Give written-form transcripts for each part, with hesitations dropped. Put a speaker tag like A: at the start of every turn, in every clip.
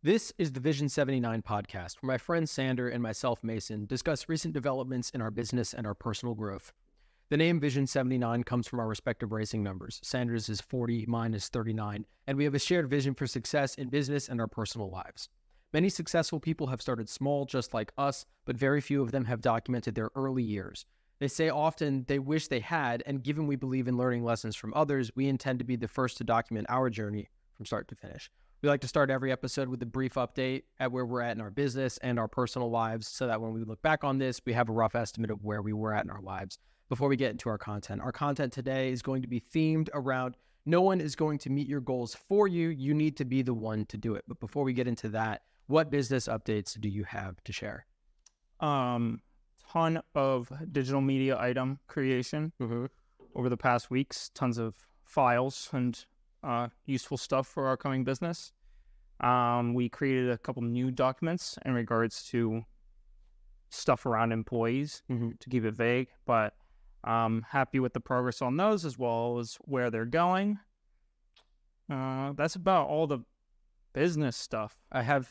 A: This is the Vision 79 podcast, where my friend Sander and myself, Mason, discuss recent developments in our business and our personal growth. The name Vision 79 comes from our respective racing numbers. Sander's is 40, mine is 39, and we have a shared vision for success in business and our personal lives. Many successful people have started small, just like us, but very few of them have documented their early years. They say often they wish they had, and given we believe in learning lessons from others, we intend to be the first to document our journey from start to finish. We like to start every episode with a brief update at where we're at in our business and our personal lives so that when we look back on this, we have a rough estimate of where we were at in our lives before we get into our content. Our content today is going to be themed around no one is going to meet your goals for you. You need to be the one to do it. But before we get into that, what business updates do you have to share?
B: Ton of digital media item creation over the past weeks. Tons of files and useful stuff for our coming business. We created a couple new documents in regards to stuff around employees to keep it vague, but happy with the progress on those as well as where they're going. That's about all the business stuff I have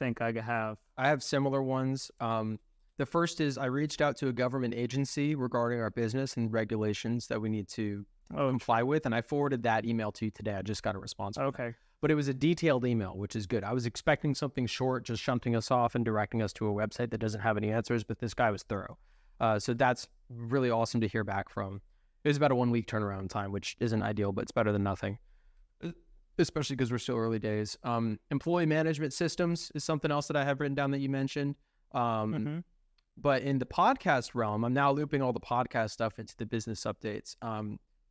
A: similar ones. The first is I reached out to a government agency regarding our business and regulations that we need to comply with, and I forwarded that email to you today. I just got a response.
B: Okay.
A: But it was a detailed email, which is good. I was expecting something short, just shunting us off and directing us to a website that doesn't have any answers, but this guy was thorough. So that's really awesome to hear back from. It was about a 1 week turnaround time, which isn't ideal, but it's better than nothing, especially because we're still early days. Employee management systems is something else that I have written down that you mentioned. But in the podcast realm, I'm now looping all the podcast stuff into the business updates.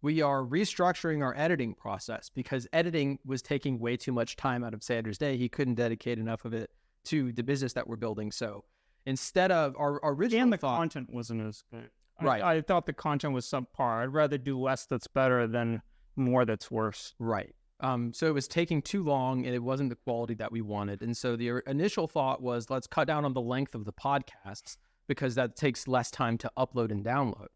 A: We are restructuring our editing process because editing was taking way too much time out of Sanders' day. He couldn't dedicate enough of it to the business that we're building. So instead of our original
B: and the content wasn't as good.
A: Right.
B: I thought the content was subpar. I'd rather do less that's better than more that's worse.
A: Right. So it was taking too long and it wasn't the quality that we wanted. And so the initial thought was, let's cut down on the length of the podcasts because that takes less time to upload and download.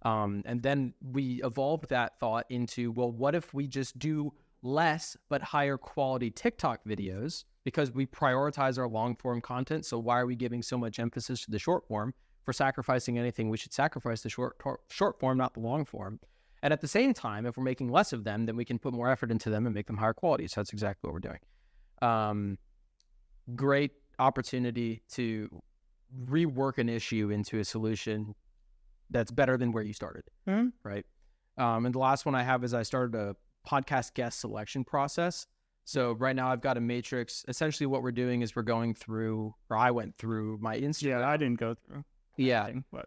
A: And then we evolved that thought into, well, what if we just do less but higher quality TikTok videos because we prioritize our long form content. So why are we giving so much emphasis to the short form? For sacrificing anything, we should sacrifice the short form, not the long form. And at the same time, if we're making less of them, then we can put more effort into them and make them higher quality. So that's exactly what we're doing. Great opportunity to rework an issue into a solution that's better than where you started, right? And the last one I have is I started a podcast guest selection process. So right now I've got a matrix. Essentially what we're doing is we're going through, or I went through my Instagram.
B: Yeah, I didn't go through.
A: Yeah, but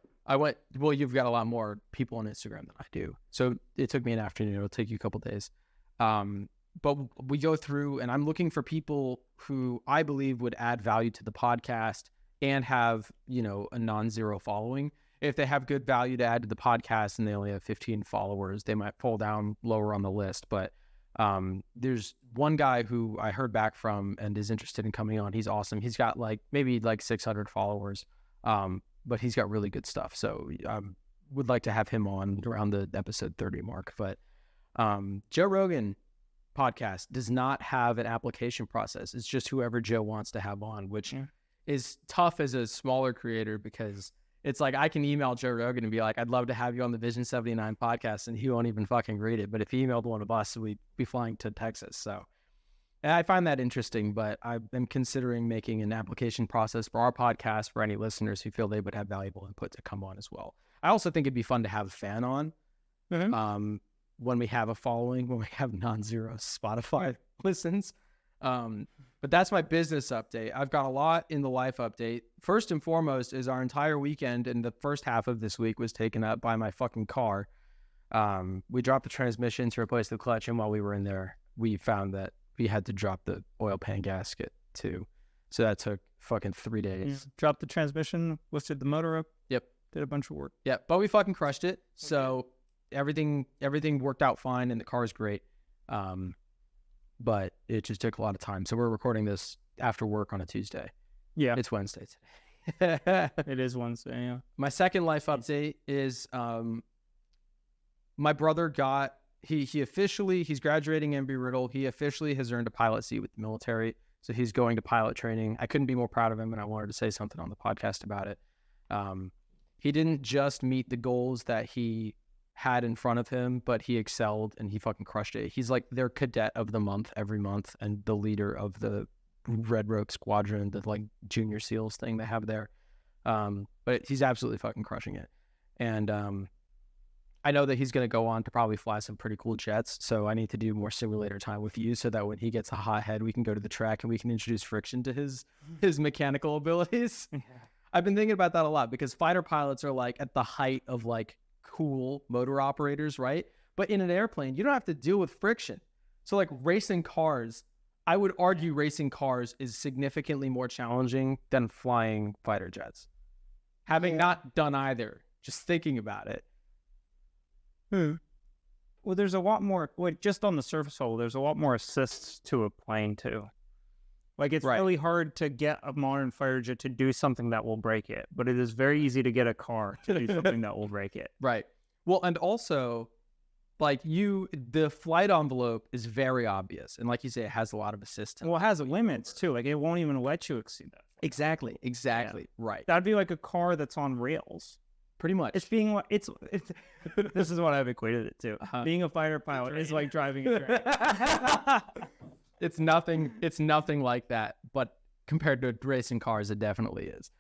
A: well, you've got a lot more people on Instagram than I do. So it took me an afternoon. It'll take you a couple days. But we go through and I'm looking for people who I believe would add value to the podcast and have, a non-zero following. If they have good value to add to the podcast and they only have 15 followers, they might fall down lower on the list. But there's one guy who I heard back from and is interested in coming on. He's awesome. He's got maybe 600 followers, but he's got really good stuff. So I would like to have him on around the episode 30 mark. But Joe Rogan podcast does not have an application process. It's just whoever Joe wants to have on, which is tough as a smaller creator because it's like I can email Joe Rogan and be like, I'd love to have you on the Vision 79 podcast, and he won't even fucking read it. But if he emailed one of us, we'd be flying to Texas. So and I find that interesting, but I am considering making an application process for our podcast for any listeners who feel they would have valuable input to come on as well. I also think it'd be fun to have a fan on when we have a following, when we have non-zero Spotify listens. But that's my business update. I've got a lot in the life update. First and foremost is our entire weekend and the first half of this week was taken up by my fucking car. We dropped the transmission to replace the clutch, and while we were in there, we found that we had to drop the oil pan gasket too. So that took fucking 3 days.
B: Yeah. Dropped the transmission, lifted the motor up.
A: Yep.
B: Did a bunch of work.
A: Yeah, but we fucking crushed it. Okay. So everything worked out fine and the car's great. But it just took a lot of time. So we're recording this after work on a Tuesday. Yeah. It's Wednesday today.
B: It is Wednesday, yeah.
A: My second life update is my brother got, he's graduating Embry-Riddle. He officially has earned a pilot seat with the military. So he's going to pilot training. I couldn't be more proud of him, and I wanted to say something on the podcast about it. He didn't just meet the goals that he had in front of him, but he excelled and he fucking crushed it. He's like their cadet of the month every month and the leader of the Red Rope Squadron, the like junior SEALs thing they have there. But he's absolutely fucking crushing it. And I know that he's going to go on to probably fly some pretty cool jets. So I need to do more simulator time with you so that when he gets a hot head, we can go to the track and we can introduce friction to his mechanical abilities. Yeah. I've been thinking about that a lot because fighter pilots are like at the height of like cool motor operators, right? But in an airplane, you don't have to deal with friction. So like racing cars, I would argue racing cars is significantly more challenging than flying fighter jets. Having not done either, just thinking about it.
B: Well, there's a lot more, just on the surface level, there's a lot more assists to a plane too. Like it's really hard to get a modern fighter jet to do something that will break it, but it is very easy to get a car to do something that will break it.
A: Right. Well, and also, like the flight envelope is very obvious, and like you say, it has a lot of assists.
B: Well, it has limits too. Like it won't even let you exceed that.
A: Exactly. Yeah. Right.
B: That'd be like a car that's on rails.
A: Pretty much.
B: It's this is what I've equated it to. Being a fighter pilot is like driving a train.
A: It's nothing like that, but compared to racing cars, it definitely is.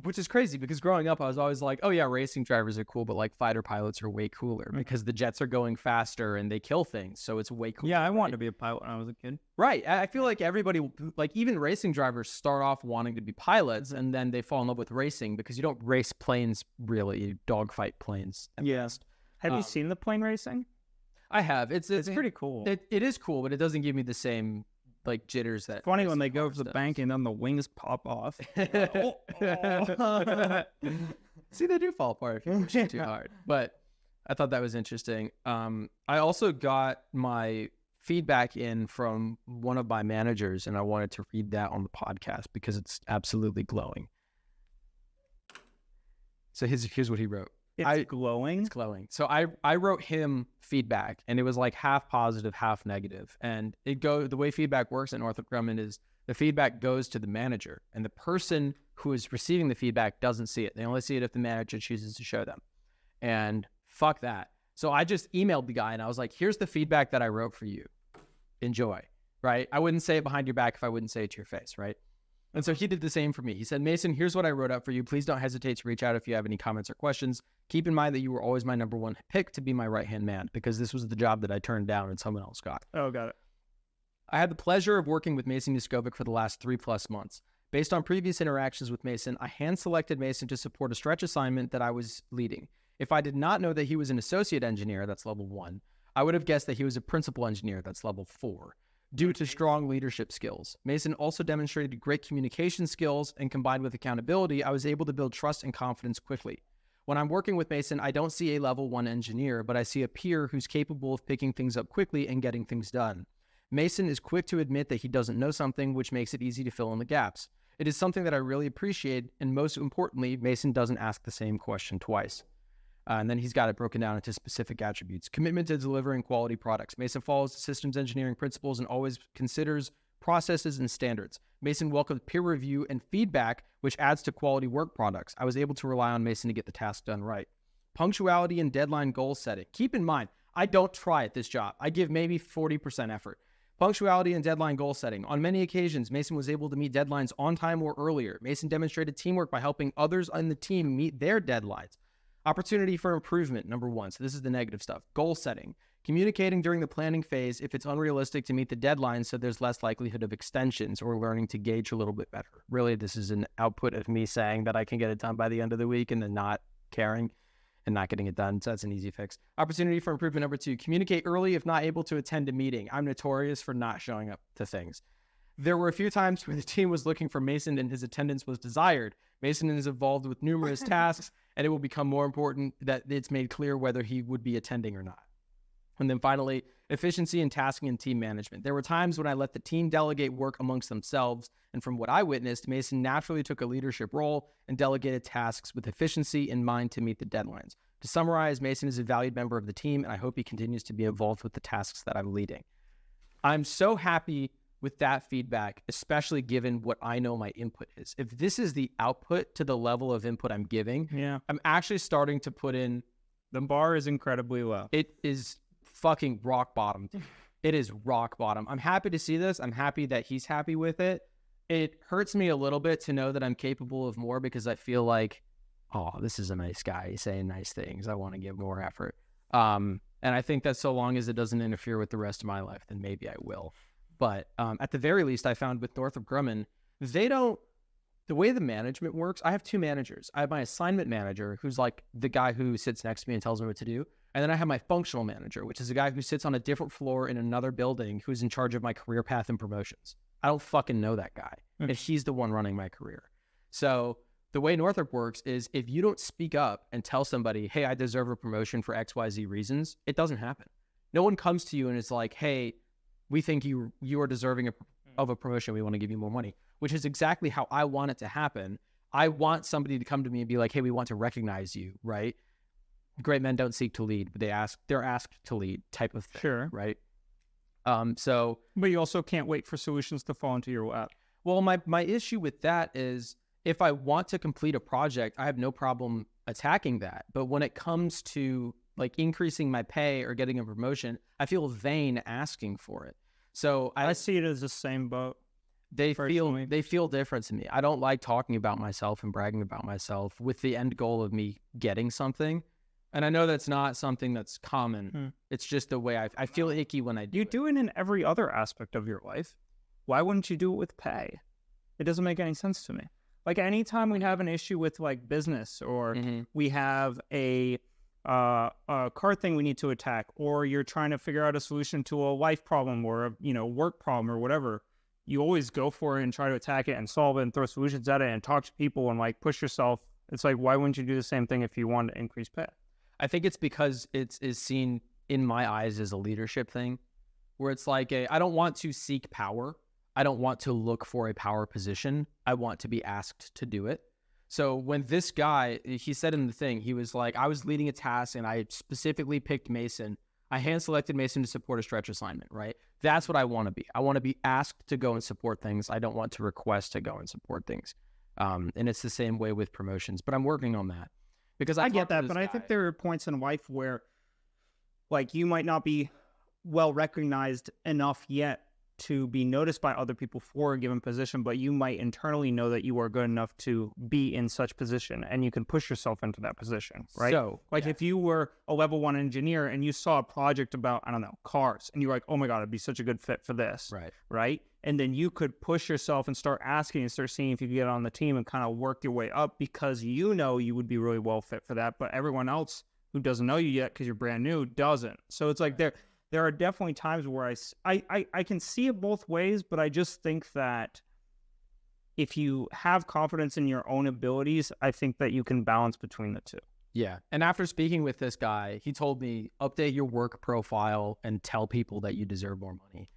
A: Which is crazy because growing up, I was always like, oh yeah, racing drivers are cool, but like fighter pilots are way cooler because the jets are going faster and they kill things. So it's way cooler.
B: Yeah, I wanted to be a pilot when I was a kid.
A: Right. I feel like everybody, like even racing drivers start off wanting to be pilots and then they fall in love with racing because you don't race planes really, you dogfight planes.
B: Yes. Have you seen the plane racing?
A: I have. It's
B: pretty cool.
A: It is cool, but it doesn't give me the same like jitters that.
B: It's funny when they go for the bank and then the wings pop off.
A: See, they do fall apart if you push it too hard. But I thought that was interesting. I also got my feedback in from one of my managers, and I wanted to read that on the podcast because it's absolutely glowing. So here's what he wrote.
B: It's glowing?
A: It's glowing. So I wrote him feedback, and it was like half positive, half negative. And the way feedback works at Northrop Grumman is the feedback goes to the manager, and the person who is receiving the feedback doesn't see it. They only see it if the manager chooses to show them. And fuck that. So I just emailed the guy, and I was like, here's the feedback that I wrote for you. Enjoy, right? I wouldn't say it behind your back if I wouldn't say it to your face, right? And so he did the same for me. He said, Mason, here's what I wrote up for you. Please don't hesitate to reach out if you have any comments or questions. Keep in mind that you were always my number one pick to be my right-hand man because this was the job that I turned down and someone else got.
B: Oh, got it.
A: I had the pleasure of working with Mason Yaskovic for the last 3+ months. Based on previous interactions with Mason, I hand-selected Mason to support a stretch assignment that I was leading. If I did not know that he was an associate engineer, that's level 1, I would have guessed that he was a principal engineer, that's level 4. Due to strong leadership skills. Mason also demonstrated great communication skills, and combined with accountability, I was able to build trust and confidence quickly. When I'm working with Mason, I don't see a level 1 engineer, but I see a peer who's capable of picking things up quickly and getting things done. Mason is quick to admit that he doesn't know something, which makes it easy to fill in the gaps. It is something that I really appreciate, and most importantly, Mason doesn't ask the same question twice. And then he's got it broken down into specific attributes. Commitment to delivering quality products. Mason follows the systems engineering principles and always considers processes and standards. Mason welcomes peer review and feedback, which adds to quality work products. I was able to rely on Mason to get the task done right. Punctuality and deadline goal setting. Keep in mind, I don't try at this job. I give maybe 40% effort. Punctuality and deadline goal setting. On many occasions, Mason was able to meet deadlines on time or earlier. Mason demonstrated teamwork by helping others on the team meet their deadlines. Opportunity for improvement, number 1. So this is the negative stuff. Goal setting. Communicating during the planning phase if it's unrealistic to meet the deadline so there's less likelihood of extensions or learning to gauge a little bit better. Really, this is an output of me saying that I can get it done by the end of the week and then not caring and not getting it done. So that's an easy fix. Opportunity for improvement, number 2. Communicate early if not able to attend a meeting. I'm notorious for not showing up to things. There were a few times when the team was looking for Mason and his attendance was desired. Mason is involved with numerous tasks, and it will become more important that it's made clear whether he would be attending or not. And then finally, efficiency in tasking and team management. There were times when I let the team delegate work amongst themselves, and from what I witnessed, Mason naturally took a leadership role and delegated tasks with efficiency in mind to meet the deadlines. To summarize, Mason is a valued member of the team, and I hope he continues to be involved with the tasks that I'm leading. I'm so happy with that feedback, especially given what I know my input is. If this is the output to the level of input I'm giving, I'm actually starting to put in.
B: The bar is incredibly low.
A: It is fucking rock bottom. It is rock bottom. I'm happy to see this. I'm happy that he's happy with it. It hurts me a little bit to know that I'm capable of more, because I feel like, oh, this is a nice guy. He's saying nice things. I want to give more effort. And I think that so long as it doesn't interfere with the rest of my life, then maybe I will. But at the very least, I found with Northrop Grumman, the way the management works, I have two managers. I have my assignment manager, who's like the guy who sits next to me and tells me what to do. And then I have my functional manager, which is a guy who sits on a different floor in another building, who's in charge of my career path and promotions. I don't fucking know that guy. And he's the one running my career. So the way Northrop works is, if you don't speak up and tell somebody, hey, I deserve a promotion for XYZ reasons, it doesn't happen. No one comes to you and is like, hey, we think you are deserving of a promotion. We want to give you more money, which is exactly how I want it to happen. I want somebody to come to me and be like, hey, we want to recognize you, right? Great men don't seek to lead, but they're asked to lead type of thing,
B: Sure.
A: Right?
B: But you also can't wait for solutions to fall into your lap.
A: Well, my issue with that is, if I want to complete a project, I have no problem attacking that. But when it comes to like increasing my pay or getting a promotion, I feel vain asking for it. So
B: I see it as the same boat.
A: They feel different to me. I don't like talking about myself and bragging about myself with the end goal of me getting something. And I know that's not something that's common. It's just the way I feel icky when I do it.
B: You do it in every other aspect of your life. Why wouldn't you do it with pay? It doesn't make any sense to me. Like, anytime we have an issue with like business, or we have a card thing we need to attack, or you're trying to figure out a solution to a life problem or a work problem or whatever, you always go for it and try to attack it and solve it and throw solutions at it and talk to people and like push yourself. It's like, why wouldn't you do the same thing if you want to increase pay?
A: I think it's because it is seen in my eyes as a leadership thing, where it's like, I don't want to seek power. I don't want to look for a power position. I want to be asked to do it. So when this guy, he said in the thing, he was like, I was leading a task and I specifically picked Mason. I hand-selected Mason to support a stretch assignment, right? That's what I want to be. I want to be asked to go and support things. I don't want to request to go and support things. And it's the same way with promotions, but I'm working on that. Because I
B: get that, but I think there are points in life where, like, you might not be well recognized enough yet to be noticed by other people for a given position, but you might internally know that you are good enough to be in such position, and you can push yourself into that position, right?
A: So,
B: like, if you were a level 1 engineer and you saw a project about, I don't know, cars, and you're like, oh my God, I'd be such a good fit for this, right? And then you could push yourself and start asking and start seeing if you could get on the team and kind of work your way up, because you know you would be really well fit for that, but everyone else who doesn't know you yet because you're brand new doesn't. So it's like there are definitely times where I can see it both ways, but I just think that if you have confidence in your own abilities, I think that you can balance between the two.
A: Yeah. And after speaking with this guy, he told me, update your work profile and tell people that you deserve more money.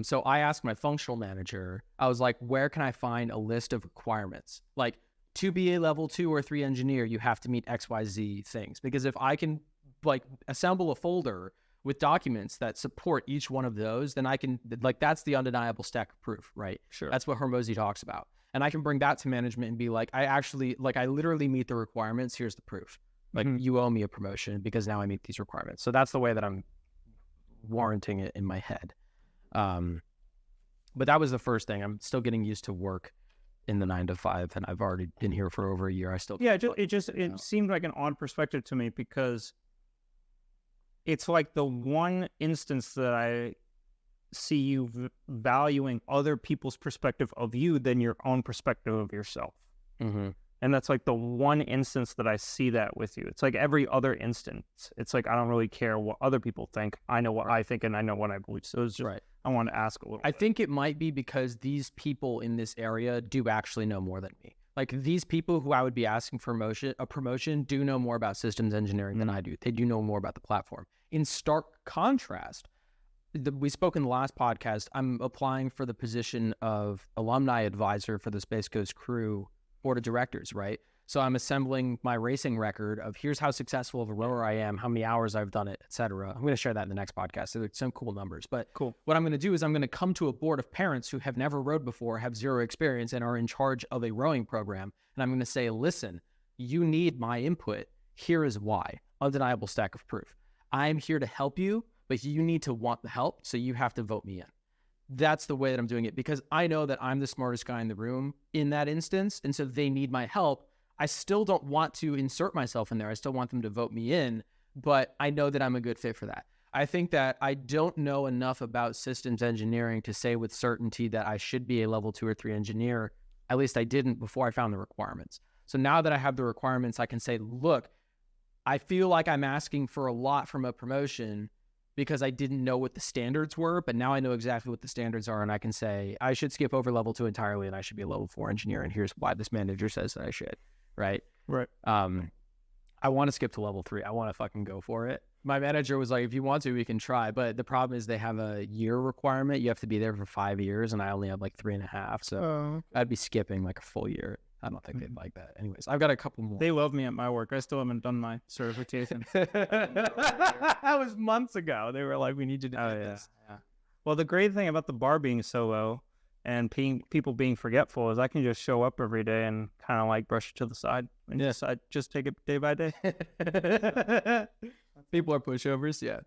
A: So I asked my functional manager, I was like, where can I find a list of requirements? Like, to be a level 2 or 3 engineer, you have to meet XYZ things. Because if I can like assemble a folder with documents that support each one of those, then I can, like, that's the undeniable stack of proof, right?
B: Sure.
A: That's what Hormozy talks about. And I can bring that to management and be like, I literally meet the requirements. Here's the proof. Like, you owe me a promotion because now I meet these requirements. So that's the way that I'm warranting it in my head. But that was the first thing. I'm still getting used to work in the 9 to 5, and I've already been here for over a year. I still
B: it seemed like an odd perspective to me, because it's like the one instance that I see you valuing other people's perspective of you than your own perspective of yourself. And that's like the one instance that I see that with you. It's like every other instance, it's like, I don't really care what other people think. I know what I think, and I know what I believe. So it's just, I want to ask a little bit.
A: I think it might be because these people in this area do actually know more than me. Like, these people who I would be asking for a promotion do know more about systems engineering than I do. They do know more about the platform. In stark contrast, we spoke in the last podcast, I'm applying for the position of alumni advisor for the Space Coast crew board of directors, right? So I'm assembling my racing record of here's how successful of a rower I am, how many hours I've done it, etc. I'm going to share that in the next podcast. So there's some cool numbers. But
B: Cool.
A: what I'm going to do is I'm going to come to a board of parents who have never rowed before, have zero experience, and are in charge of a rowing program. And I'm going to say, listen, you need my input. Here is why. Undeniable stack of proof. I'm here to help you, but you need to want the help. So you have to vote me in. That's the way that I'm doing it, because I know that I'm the smartest guy in the room in that instance. And so they need my help. I still don't want to insert myself in there. I still want them to vote me in, but I know that I'm a good fit for that. I think that I don't know enough about systems engineering to say with certainty that I should be a level 2 or 3 engineer. At least I didn't before I found the requirements. So now that I have the requirements, I can say, look, I feel like I'm asking for a lot from a promotion because I didn't know what the standards were, but now I know exactly what the standards are, and I can say I should skip over level 2 entirely and I should be a level 4 engineer, and here's why this manager says that I should. Right. I want to skip to level 3. I want to fucking go for it. My manager was like, if you want to, we can try. But the problem is they have a year requirement. You have to be there for 5 years, and I only have like 3.5. So I'd be skipping like a full year. I don't think they'd like that. Anyways, I've got a couple more.
B: They love me at my work. I still haven't done my certification.
A: That was months ago. They were like, we need you to do this.
B: Yeah. Well, the great thing about the bar being so low and people being forgetful is I can just show up every day and kind of like brush it to the side and just take it day by day.
A: People are pushovers, yeah.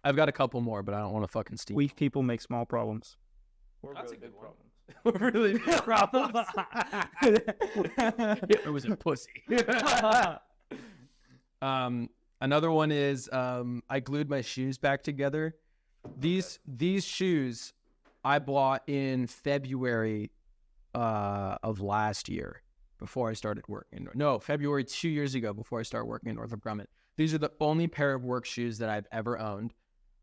A: I've got a couple more, but I don't want to fucking steam.
B: Weak people make small problems.
A: That's a good one. We're really big problems. Hitler was a pussy. Another one is I glued my shoes back together. These shoes I bought in February of last year before I started working. No, February 2 years ago before I started working in Northrop Grumman. These are the only pair of work shoes that I've ever owned.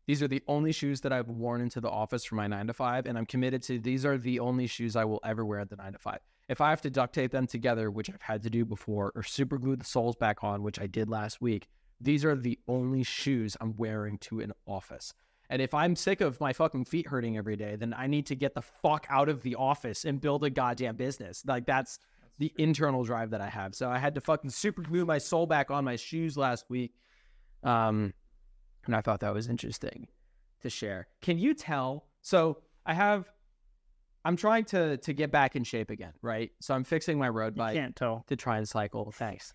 A: These are the only shoes that I've worn into the office for my 9 to 5, and I'm committed to these are the only shoes I will ever wear at the 9 to 5. If I have to duct tape them together, which I've had to do before, or super glue the soles back on, which I did last week, these are the only shoes I'm wearing to an office. And if I'm sick of my fucking feet hurting every day, then I need to get the fuck out of the office and build a goddamn business. Like that's the internal drive that I have. So I had to fucking super glue my sole back on my shoes last week. And I thought that was interesting to share. Can you tell? So I'm trying to get back in shape again, right? So I'm fixing my road bike.
B: You can't tell.
A: To try and cycle. Thanks.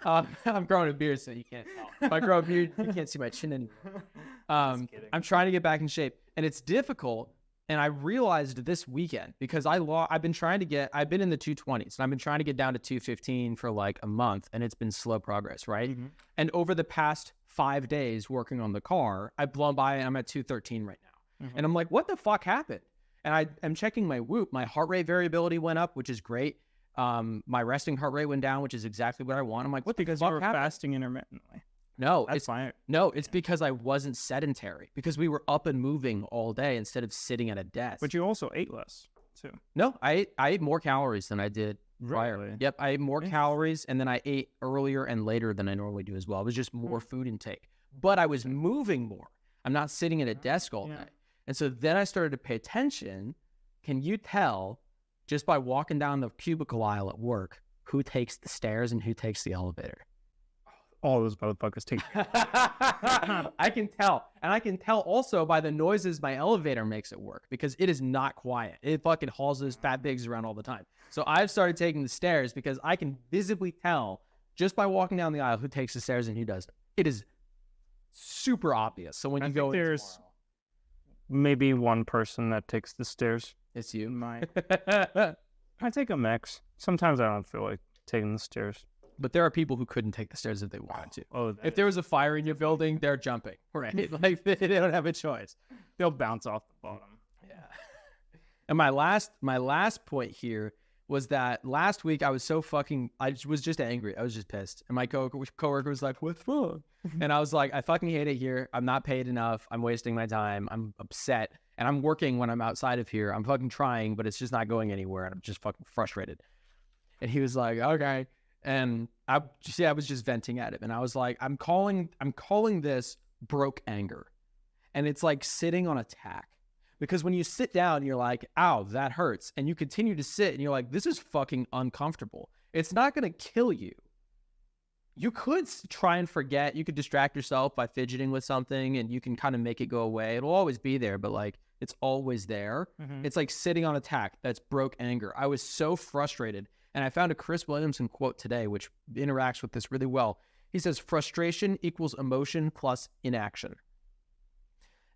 A: I'm growing a beard, so you can't tell. If I grow a beard, you can't see my chin anymore. I'm trying to get back in shape, and it's difficult. And I realized this weekend because I've been in the 220s, and I've been trying to get down to 215 for like a month, and it's been slow progress, right? Mm-hmm. And over the past 5 days working on the car, I've blown by and I'm at 213 right now. Mm-hmm. And I'm like, what the fuck happened? And I'm checking my Whoop. My heart rate variability went up, which is great. My resting heart rate went down, which is exactly what I want. I'm like, what the fuck happened? Because you were
B: fasting intermittently.
A: No,
B: that's fine.
A: No, it's because I wasn't sedentary, because we were up and moving all day instead of sitting at a desk.
B: But you also ate less too.
A: No, I ate more calories than I did prior.
B: Really?
A: Yep, I ate more calories, and then I ate earlier and later than I normally do as well. It was just more food intake, but I was moving more. I'm not sitting at a desk all day. And so then I started to pay attention. Can you tell just by walking down the cubicle aisle at work who takes the stairs and who takes the elevator?
B: All those motherfuckers take.
A: I can tell. And I can tell also by the noises my elevator makes at work, because it is not quiet. It fucking hauls those fat pigs around all the time. So I've started taking the stairs because I can visibly tell just by walking down the aisle who takes the stairs and who doesn't. It is super obvious. So when you go in
B: there's maybe one person that takes the stairs.
A: It's you.
B: I take a mix. Sometimes I don't feel like taking the stairs.
A: But there are people who couldn't take the stairs if they wanted to.
B: Oh,
A: if there was a fire in your building, they're jumping. Right? Like they don't have a choice.
B: They'll bounce off the bottom.
A: Yeah. And my last point here was that last week I was just angry. I was just pissed. And my coworker was like, "What's wrong?" And I was like, "I fucking hate it here. I'm not paid enough. I'm wasting my time. I'm upset. And I'm working when I'm outside of here. I'm fucking trying, but it's just not going anywhere. And I'm just fucking frustrated." And he was like, "Okay." And I was just venting at him. And I was like, I'm calling this broke anger. And it's like sitting on a tack. Because when you sit down, you're like, ow, that hurts. And you continue to sit and you're like, this is fucking uncomfortable. It's not going to kill you. You could try and forget. You could distract yourself by fidgeting with something, and you can kind of make it go away. It'll always be there, but like it's always there. It's like sitting on attack. That's broke anger. I was so frustrated, and I found a Chris Williamson quote today, which interacts with this really well. He says, frustration equals emotion plus inaction.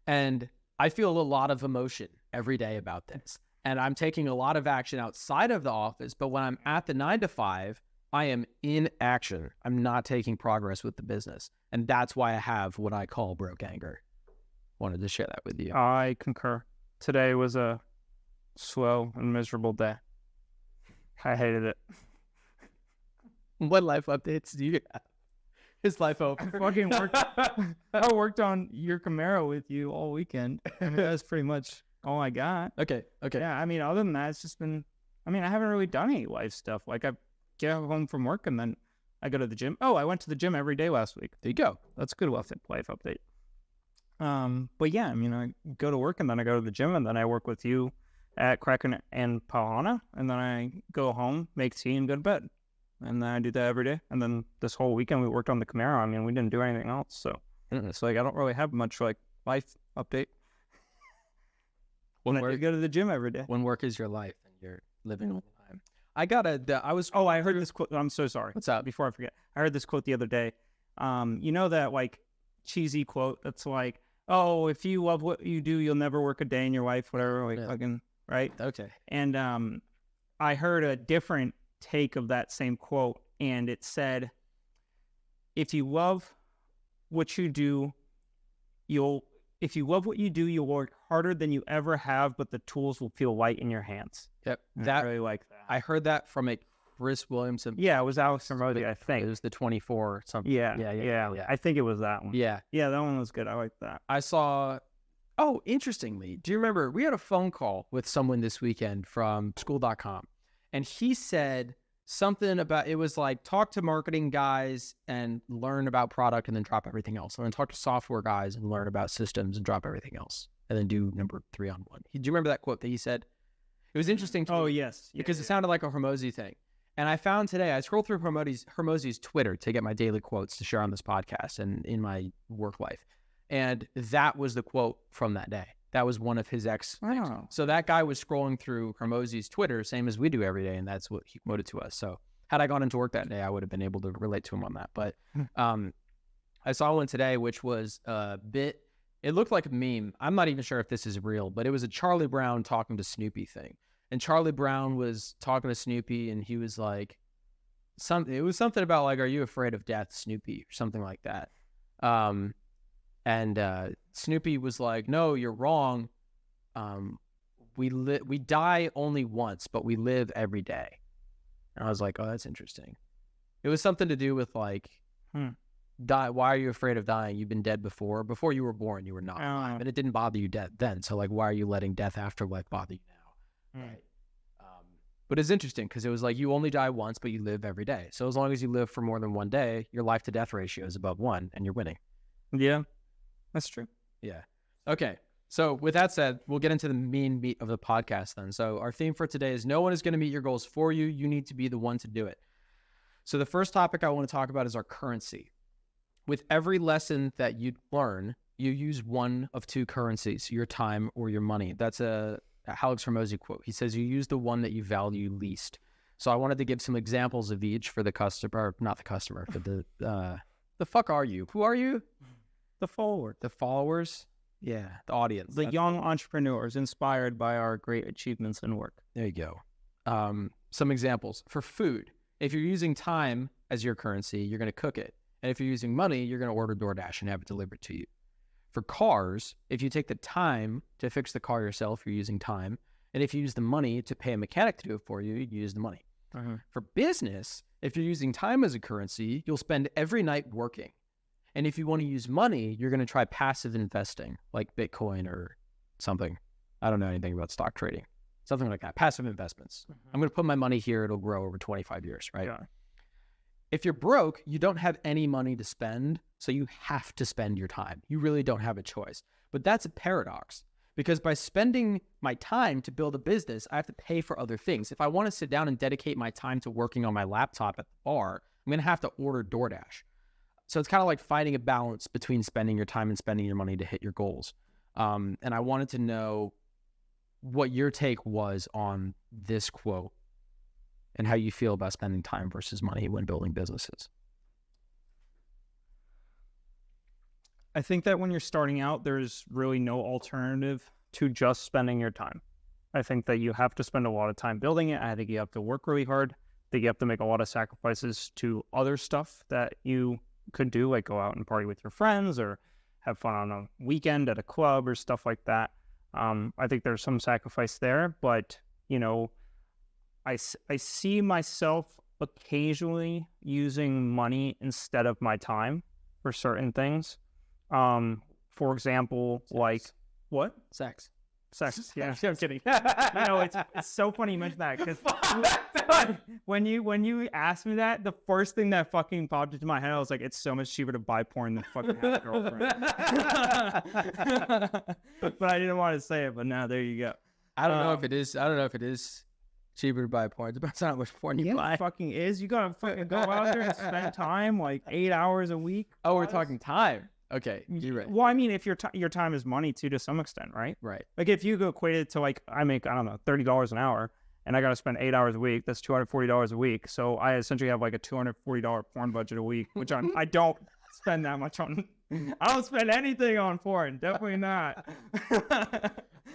A: And I feel a lot of emotion every day about this. And I'm taking a lot of action outside of the office, but when I'm at the 9 to 5, I am in action. I'm not taking progress with the business. And that's why I have what I call broke anger. Wanted to share that with you.
B: I concur. Today was a slow and miserable day. I hated it.
A: What life updates do you have? His life over.
B: I worked on your Camaro with you all weekend. And that's pretty much all I got.
A: Okay.
B: Yeah, I mean, other than that, it's just been, I haven't really done any life stuff. Like, I get home from work and then I go to the gym. Oh, I went to the gym every day last week.
A: There you go.
B: That's a good life update. But yeah, I go to work and then I go to the gym and then I work with you at Kraken and Palana. And then I go home, make tea, and go to bed. And then I do that every day. And then this whole weekend we worked on the Camaro. We didn't do anything else. So it's like I don't really have much like life update. When I go to the gym every day.
A: When work is your life and you're living all the time.
B: I heard this quote. I'm so sorry.
A: What's up?
B: Before I forget, I heard this quote the other day. You know that like cheesy quote that's like, oh, if you love what you do, you'll never work a day in your life, whatever. Like fucking right.
A: Okay.
B: And I heard a different take of that same quote, and it said, if you love what you do, you'll work harder than you ever have, but the tools will feel light in your hands.
A: Yep.
B: I really like that.
A: I heard that from a Chris Williamson.
B: Yeah, it was Alex Ramodi, I think.
A: It was the 24 something.
B: Yeah. I think it was that one.
A: Yeah,
B: that one was good. I like that.
A: I saw. Oh, interestingly, do you remember we had a phone call with someone this weekend from school.com, and he said something about, it was like, talk to marketing guys and learn about product and then drop everything else. And then talk to software guys and learn about systems and drop everything else. And then do number 3 on 1. Do you remember that quote that he said? It was interesting to me.
B: Yes.
A: Because it sounded like a Hormozy thing. And I found today, I scrolled through Hormozy's Twitter to get my daily quotes to share on this podcast and in my work life. And that was the quote from that day. That was one of his So that guy was scrolling through Hormozy's Twitter, same as we do every day, and that's what he quoted to us. So had I gone into work that day, I would have been able to relate to him on that. But I saw one today, which was a bit, it looked like a meme. I'm not even sure if this is real, but it was a Charlie Brown talking to Snoopy thing. And Charlie Brown was talking to Snoopy, and he was like, it was something about like, are you afraid of death, Snoopy, or something like that. And Snoopy was like, no, you're wrong. We die only once, but we live every day. And I was like, oh, that's interesting. It was something to do with like, die. Why are you afraid of dying? You've been dead before. Before you were born, you were not. And it didn't bother you then. So like, why are you letting death afterlife bother you now? Right. But it's interesting because it was like, you only die once, but you live every day. So as long as you live for more than one day, your life to death ratio is above 1 and you're winning.
B: Yeah. That's true.
A: Yeah. Okay. So with that said, we'll get into the main meat of the podcast then. So our theme for today is no one is going to meet your goals for you. You need to be the one to do it. So the first topic I want to talk about is our currency. With every lesson that you learn, you use one of 2 currencies, your time or your money. That's a Alex Hormozy quote. He says you use the one that you value least. So I wanted to give some examples of each for the customer, not the customer, for the fuck are you? Who are you?
B: The
A: followers. Yeah, the audience.
B: The young entrepreneurs inspired by our great achievements and work.
A: There you go. Some examples. For food, if you're using time as your currency, you're going to cook it. And if you're using money, you're going to order DoorDash and have it delivered to you. For cars, if you take the time to fix the car yourself, you're using time. And if you use the money to pay a mechanic to do it for you, you use the money. For business, if you're using time as a currency, you'll spend every night working. And if you want to use money, you're going to try passive investing like Bitcoin or something. I don't know anything about stock trading. Something like that. Passive investments. I'm going to put my money here. It'll grow over 25 years, right?
B: Yeah.
A: If you're broke, you don't have any money to spend, so you have to spend your time. You really don't have a choice. But that's a paradox Because by spending my time to build a business, I have to pay for other things. If I want to sit down and dedicate my time to working on my laptop at the bar, I'm going to have to order DoorDash. So it's kind of like finding a balance between spending your time and spending your money to hit your goals. And I wanted to know what your take was on this quote and how you feel about spending time versus money when building businesses.
B: I think that when you're starting out, there's really no alternative to just spending your time. I think that you have to spend a lot of time building it. I think you have to work really hard. I think you have to make a lot of sacrifices to other stuff that you could do, like go out and party with your friends or have fun on a weekend at a club or stuff like that. I think there's some sacrifice there, but, you know, I see myself occasionally using money instead of my time for certain things. For example,
A: Sex.
B: like what?
A: Sex.
B: Yeah,
A: I'm kidding.
B: You know, it's so funny you mention that, because when you asked me that, the first thing that fucking popped into my head, I was like, it's so much cheaper to buy porn than fucking have a girlfriend. But I didn't want to say it. But now there you go.
A: I don't know if it is. I don't know if it is cheaper to buy porn. It depends on how much porn you buy.
B: It fucking is. You gotta fucking go out there and spend time, like 8 hours a week.
A: Oh, we're talking time. Okay, you're right.
B: Well, I mean, if your time is money too, to some extent, right?
A: Right.
B: Like if you go equate it to, like, I make, I don't know, $30 an hour, and I got to spend 8 hours a week. That's $240 a week. So I essentially have like a $240 porn budget a week, which I don't spend that much on. I don't spend anything on porn. Definitely not.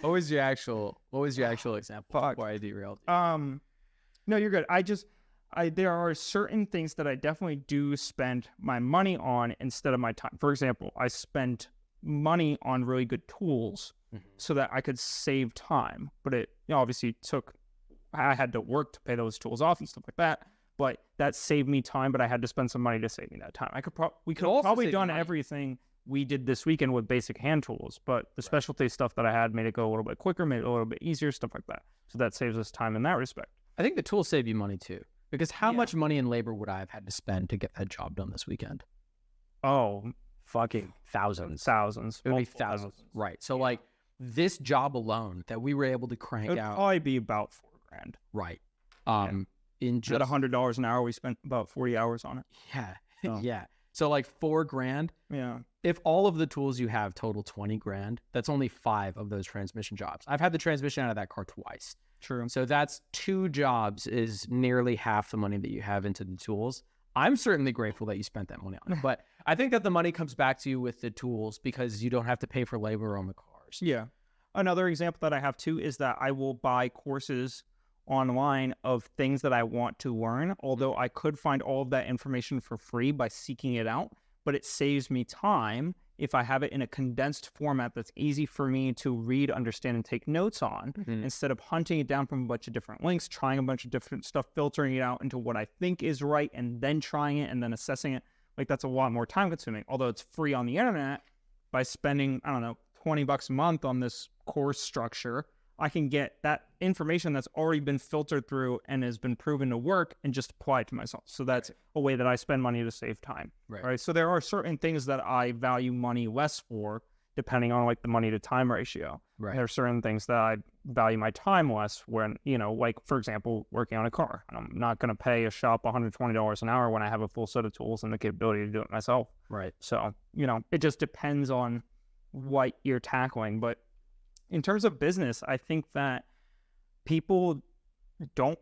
A: What was your actual example? Before I derailed you?
B: No, you're good. There are certain things that I definitely do spend my money on instead of my time. For example, I spent money on really good tools so that I could save time. But it, you know, obviously I had to work to pay those tools off and stuff like that. But that saved me time, but I had to spend some money to save me that time. We could have probably done everything we did this weekend with basic hand tools, but the specialty stuff that I had made it go a little bit quicker, made it a little bit easier, stuff like that. So that saves us time in that respect.
A: I think the tools save you money too. Because how much money and labor would I have had to spend to get that job done this weekend?
B: Oh,
A: fucking thousands.
B: It
A: would be thousands. Right. So like this job alone that we were able to crank out.
B: It'd probably be about $4,000.
A: Right.
B: In just at $100 an hour, we spent about 40 hours on it.
A: Yeah.
B: So.
A: Yeah. So like $4,000.
B: Yeah.
A: If all of the tools you have total $20,000, that's only 5 of those transmission jobs. I've had the transmission out of that car twice.
B: True.
A: So that's 2 jobs is nearly half the money that you have into the tools. I'm certainly grateful that you spent that money on it. But I think that the money comes back to you with the tools because you don't have to pay for labor on the cars.
B: Yeah. Another example that I have too is that I will buy courses online of things that I want to learn, although I could find all of that information for free by seeking it out, but it saves me time if I have it in a condensed format that's easy for me to read, understand, and take notes on, instead of hunting it down from a bunch of different links, trying a bunch of different stuff, filtering it out into what I think is right, and then trying it and then assessing it. Like, that's a lot more time consuming. Although it's free on the internet, by spending, I don't know, $20 a month on this course structure, I can get that information that's already been filtered through and has been proven to work and just apply it to myself. So that's a way that I spend money to save time. Right. So there are certain things that I value money less for, depending on like the money to time ratio. Right. There are certain things that I value my time less when, you know, like for example, working on a car. I'm not going to pay a shop $120 an hour when I have a full set of tools and the capability to do it myself. Right. So, you know, it just depends on what you're tackling. But in terms of business, I think that people don't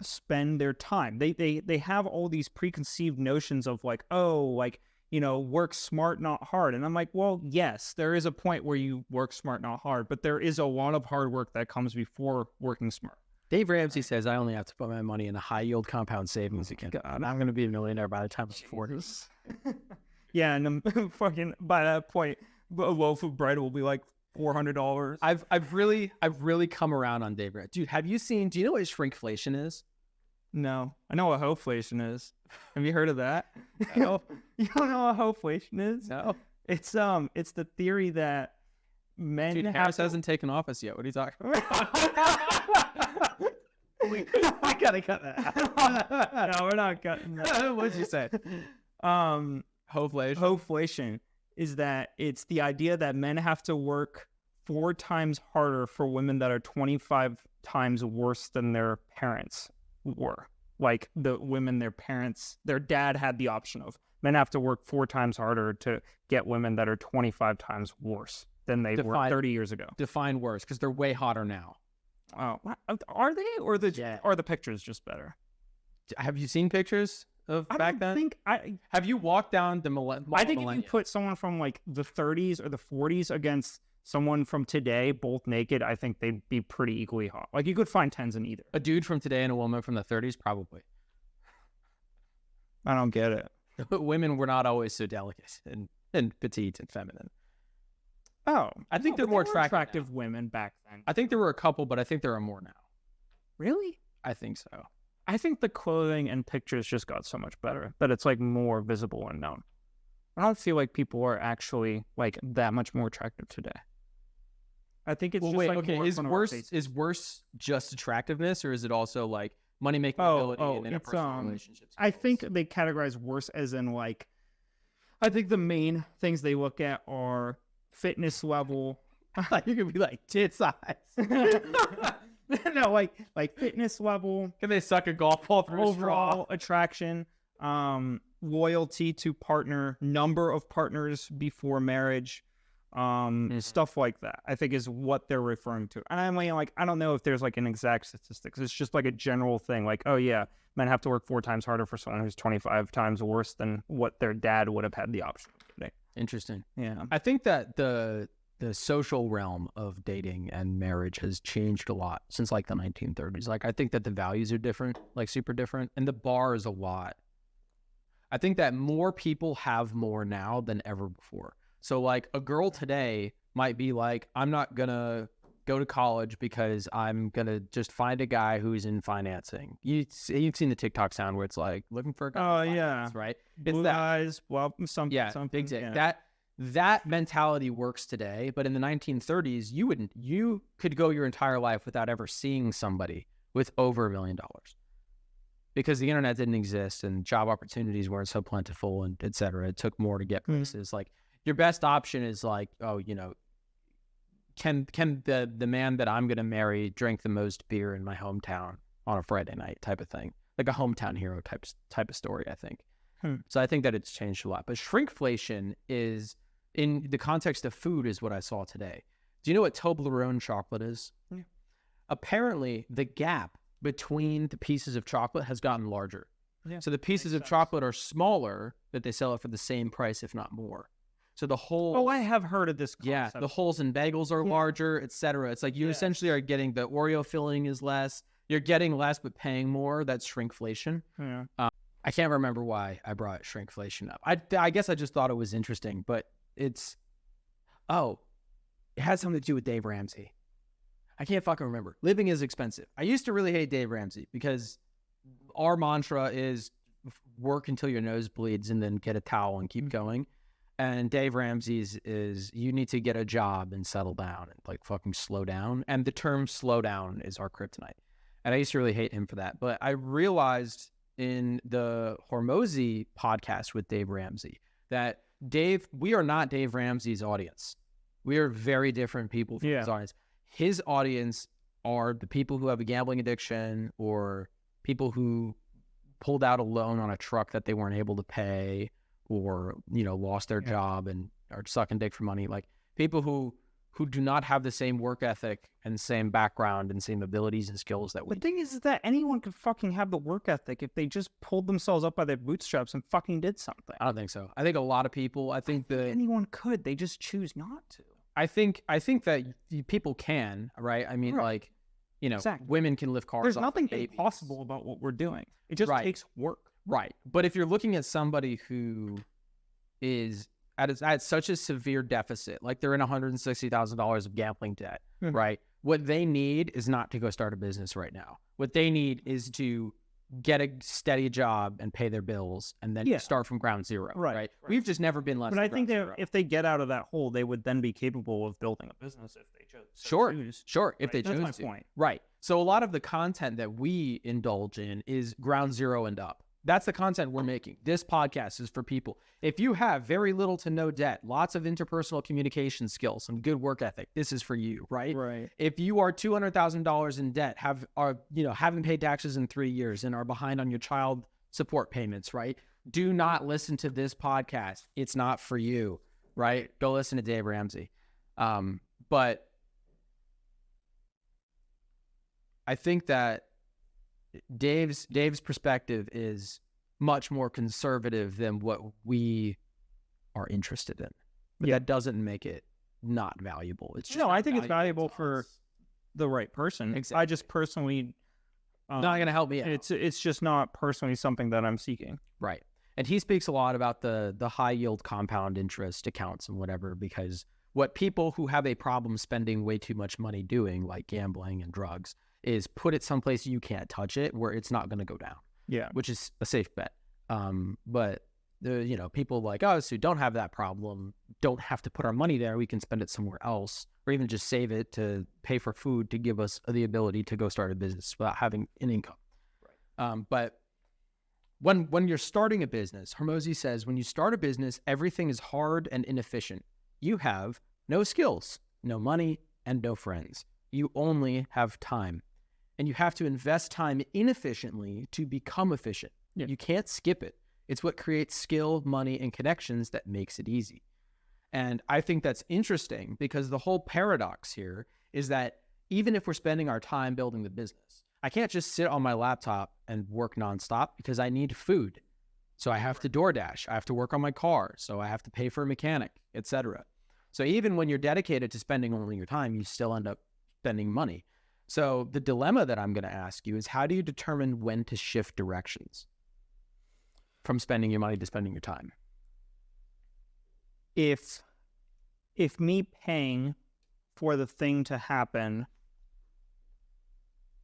B: spend their time. They have all these preconceived notions of like, oh, like, you know, work smart, not hard. And I'm like, well, yes, there is a point where you work smart, not hard, but there is a lot of hard work that comes before working smart.
A: Dave Ramsey says I only have to put my money in a high yield compound savings account. I'm going to be a millionaire by the time I'm 40.
B: Yeah, and I'm fucking by that point, a loaf of bread will be like $400.
A: I've really come around on Dave Ramsey. Dude, do you know what shrinkflation is?
B: No, I know what hoflation is. Have you heard of that? No. You don't know what hoflation is?
A: No.
B: It's the theory that men.
A: Dude, Harris hasn't taken office yet. What are you talking about? we gotta cut that.
B: No, we're not cutting that.
A: What'd you say?
B: Hoflation is that it's the idea that men have to work 4 times harder for women that are 25 times worse than their parents were. Like the women their dad had the option of. Men have to work 4 times harder to get women that are 25 times worse than they were 30 years ago.
A: Define worse, because they're way hotter now.
B: Oh, are they? Or are the pictures just better?
A: Have you seen pictures of back then? Have you walked down the
B: I think if you put someone from like the 30s or the 40s against someone from today, both naked, I think they'd be pretty equally hot. Like you could find 10s in either.
A: A dude from today and a woman from the 30s, probably.
B: I don't get it.
A: Women were not always so delicate and petite and feminine.
B: Oh,
A: I think they're more attractive
B: women back then.
A: I think there were a couple, but I think there are more now.
B: Really?
A: I think so.
B: I think the clothing and pictures just got so much better that it's like more visible and known. I don't feel like people are actually like that much more attractive today. I think it's
A: is worse just attractiveness, or is it also like money making ability and interpersonal relationships?
B: I think they categorize worse as in like, I think the main things they look at are fitness level.
A: You could be like tit size.
B: No, like fitness level.
A: Can they suck a golf ball through
B: overall attraction, loyalty to partner, number of partners before marriage, stuff like that, I think is what they're referring to. And I'm like, I don't know if there's like an exact statistics. It's just like a general thing. Like, oh yeah, men have to work 4 times harder for someone who's 25 times worse than what their dad would have had the option of today.
A: Interesting.
B: Yeah.
A: I think that the social realm of dating and marriage has changed a lot since like the 1930s. Like I think that the values are different, like super different, and the bar is a lot. I think that more people have more now than ever before. So like a girl today might be like, I'm not gonna go to college because I'm gonna just find a guy who's in financing. You've seen the TikTok sound where it's like looking for a guy.
B: Oh yeah,
A: right.
B: Blue eyes, well, something.
A: Yeah. That mentality works today, but in the 1930s, you could go your entire life without ever seeing somebody with over $1 million, because the internet didn't exist and job opportunities weren't so plentiful and et cetera. It took more to get places. Like your best option is like, oh, can the man that I'm going to marry drink the most beer in my hometown on a Friday night type of thing, like a hometown hero type of story, I think. So I think that it's changed a lot. But shrinkflation is, in the context of food, is what I saw today. Do you know what Toblerone chocolate is?
B: Yeah.
A: Apparently, the gap between the pieces of chocolate has gotten larger.
B: Yeah,
A: so the pieces of chocolate are smaller, but they sell it for the same price, if not more. So the whole...
B: Oh, I have heard of this concept.
A: Yeah, the holes in bagels are larger, etc. It's like you essentially are getting the Oreo filling is less. You're getting less, but paying more. That's shrinkflation.
B: Yeah.
A: I can't remember why I brought shrinkflation up. I guess I just thought it was interesting, but it had something to do with Dave Ramsey. I can't fucking remember. Living is expensive. I used to really hate Dave Ramsey because our mantra is work until your nose bleeds and then get a towel and keep going. And Dave Ramsey's is you need to get a job and settle down and like fucking slow down. And the term slow down is our kryptonite. And I used to really hate him for that. But I realized in the Hormozy podcast with Dave Ramsey that we are not Dave Ramsey's audience. We are very different people from his audience. His audience are the people who have a gambling addiction or people who pulled out a loan on a truck that they weren't able to pay, or, lost their job and are sucking dick for money. Like people who do not have the same work ethic and same background and same abilities and skills that we do.
B: The thing is that anyone could fucking have the work ethic if they just pulled themselves up by their bootstraps and fucking did something.
A: I don't think so. I think a lot of people, I think
B: anyone could. They just choose not to.
A: I think that people can, right? I mean, like,
B: exactly.
A: Women can lift cars.
B: There's nothing impossible about what we're doing. It just takes work.
A: Right. But if you're looking at somebody who is at such a severe deficit, like they're in $160,000 of gambling debt, right? What they need is not to go start a business right now. What they need is to get a steady job and pay their bills and then start from ground zero, right? We've just never been less.
B: But I think that if they get out of that hole, they would then be capable of building a business if they chose.
A: Sure. If they chose
B: That's my point.
A: Right. So a lot of the content that we indulge in is ground zero and up. That's the content we're making. This podcast is for people. If you have very little to no debt, lots of interpersonal communication skills, some good work ethic, this is for you, right?
B: Right.
A: If you are $200,000 in debt, haven't paid taxes in 3 years and are behind on your child support payments, right? Do not listen to this podcast. It's not for you, right? Go listen to Dave Ramsey. But I think that Dave's perspective is much more conservative than what we are interested in. But that doesn't make it not valuable. It's just
B: I think it's valuable for the right person.
A: Exactly.
B: I just personally
A: not going to help me out.
B: It's just not personally something that I'm seeking.
A: Right. And he speaks a lot about the high yield compound interest accounts and whatever, because what people who have a problem spending way too much money doing, like gambling and drugs, is put it someplace you can't touch it where it's not going to go down.
B: Yeah.
A: Which is a safe bet. But the people like us who don't have that problem don't have to put our money there. We can spend it somewhere else, or even just save it to pay for food to give us the ability to go start a business without having an income. Right. But when you're starting a business, Hormozi says, when you start a business, everything is hard and inefficient. You have no skills, no money, and no friends. You only have time. And you have to invest time inefficiently to become efficient. Yeah. You can't skip it. It's what creates skill, money, and connections that makes it easy. And I think that's interesting because the whole paradox here is that even if we're spending our time building the business, I can't just sit on my laptop and work nonstop because I need food. So I have to DoorDash. I have to work on my car. So I have to pay for a mechanic, etc. So even when you're dedicated to spending only your time, you still end up spending money. So the dilemma that I'm going to ask you is, how do you determine when to shift directions from spending your money to spending your time?
B: If me paying for the thing to happen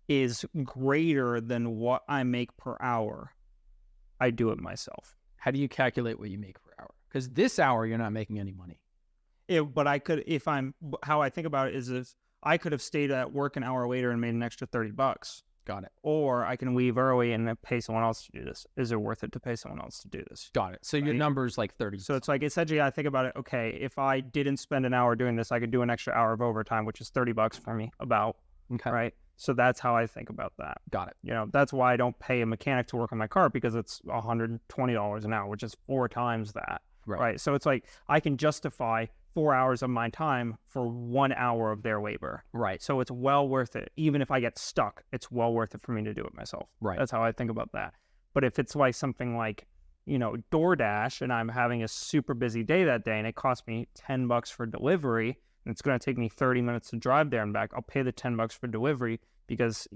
B: is greater than what I make per hour, I do it myself.
A: How do you calculate what you make per hour? Because this hour, you're not making any money.
B: But I could, how I think about it is if I could have stayed at work an hour later and made an extra $30.
A: Got it.
B: Or I can leave early and pay someone else to do this. Is it worth it to pay someone else to do this?
A: Got it. So your number's like 30.
B: So it's like, essentially, I think about it, okay, if I didn't spend an hour doing this, I could do an extra hour of overtime, which is $30 for me, about.
A: Okay.
B: Right? So that's how I think about that.
A: Got it.
B: That's why I don't pay a mechanic to work on my car, because it's $120 an hour, which is 4 times that. Right? So it's like, I can justify 4 hours of my time for 1 hour of their labor.
A: Right.
B: So it's well worth it. Even if I get stuck, it's well worth it for me to do it myself.
A: Right.
B: That's how I think about that. But if it's like something like, DoorDash, and I'm having a super busy day that day and it costs me $10 for delivery, and it's going to take me 30 minutes to drive there and back, I'll pay the $10 for delivery because,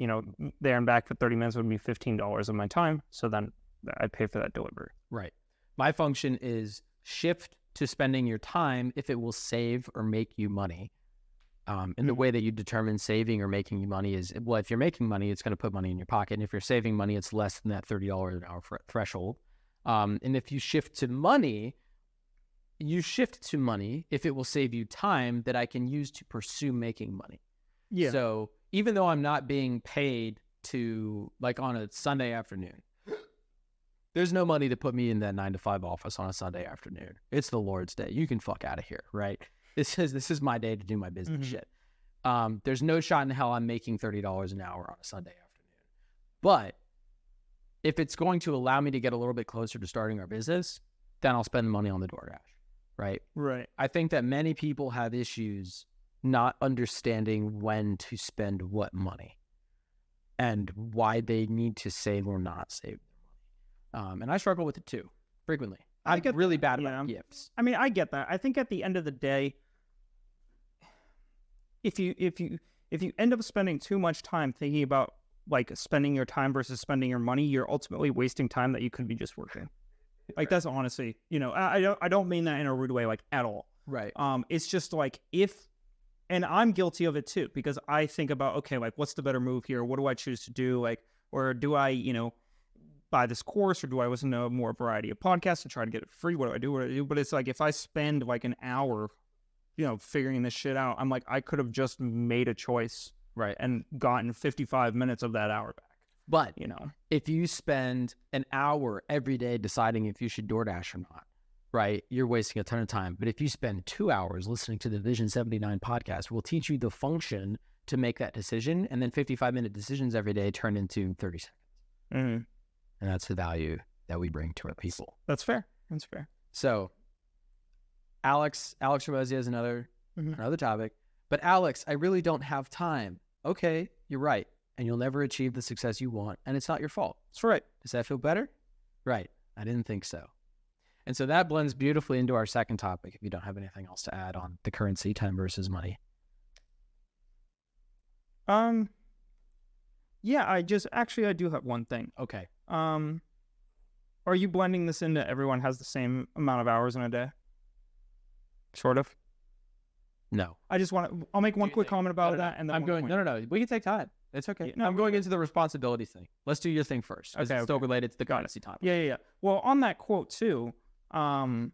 B: there and back for 30 minutes would be $15 of my time. So then I pay for that delivery.
A: Right. My function is shift to spending your time if it will save or make you money. And the way that you determine saving or making you money is, well, if you're making money, it's going to put money in your pocket. And if you're saving money, it's less than that $30 an hour threshold. And if you shift to money, if it will save you time that I can use to pursue making money.
B: Yeah.
A: So even though I'm not being paid to, like, on a Sunday afternoon, there's no money to put me in that 9-to-5 office on a Sunday afternoon. It's the Lord's day. You can fuck out of here, right? This is my day to do my business shit. There's no shot in hell I'm making $30 an hour on a Sunday afternoon. But if it's going to allow me to get a little bit closer to starting our business, then I'll spend the money on the DoorDash, right?
B: Right.
A: I think that many people have issues not understanding when to spend what money and why they need to save or not save. And I struggle with it too, frequently. I'm really bad about gifts.
B: I mean, I get that. I think at the end of the day, if you end up spending too much time thinking about like spending your time versus spending your money, you're ultimately wasting time that you could be just working. Like, that's honestly, I don't mean that in a rude way, like, at all.
A: Right.
B: It's just like, and I'm guilty of it too, because I think about, okay, like, what's the better move here? What do I choose to do? Like, or do I, buy this course, or do I listen to a more variety of podcasts and try to get it free? What do I do? But it's like, if I spend like an hour, figuring this shit out, I'm like, I could have just made a choice,
A: right,
B: and gotten 55 minutes of that hour back.
A: But
B: you know,
A: if you spend an hour every day deciding if you should DoorDash or not, right, you're wasting a ton of time. But if you spend 2 hours listening to the Vision 79 podcast, we'll teach you the function to make that decision. And then 55-minute decisions every day turn into 30 seconds.
B: Mm-hmm.
A: And that's the value that we bring to our people.
B: That's fair. That's fair.
A: So Alex Ramosi has another topic. But Alex, I really don't have time. Okay, you're right. And you'll never achieve the success you want. And it's not your fault.
B: That's right.
A: Does that feel better? Right. I didn't think so. And so that blends beautifully into our second topic, if you don't have anything else to add on the currency, time versus money.
B: Yeah, I do have one thing.
A: Okay.
B: Are you blending this into everyone has the same amount of hours in a day? Sort of.
A: No.
B: I'll make one quick comment about that. And then
A: no. We can take time. It's okay.
B: No,
A: I'm going into the responsibility thing. Let's do your thing first.
B: Okay.
A: It's still related to the currency topic.
B: Yeah. Well, on that quote too, everyone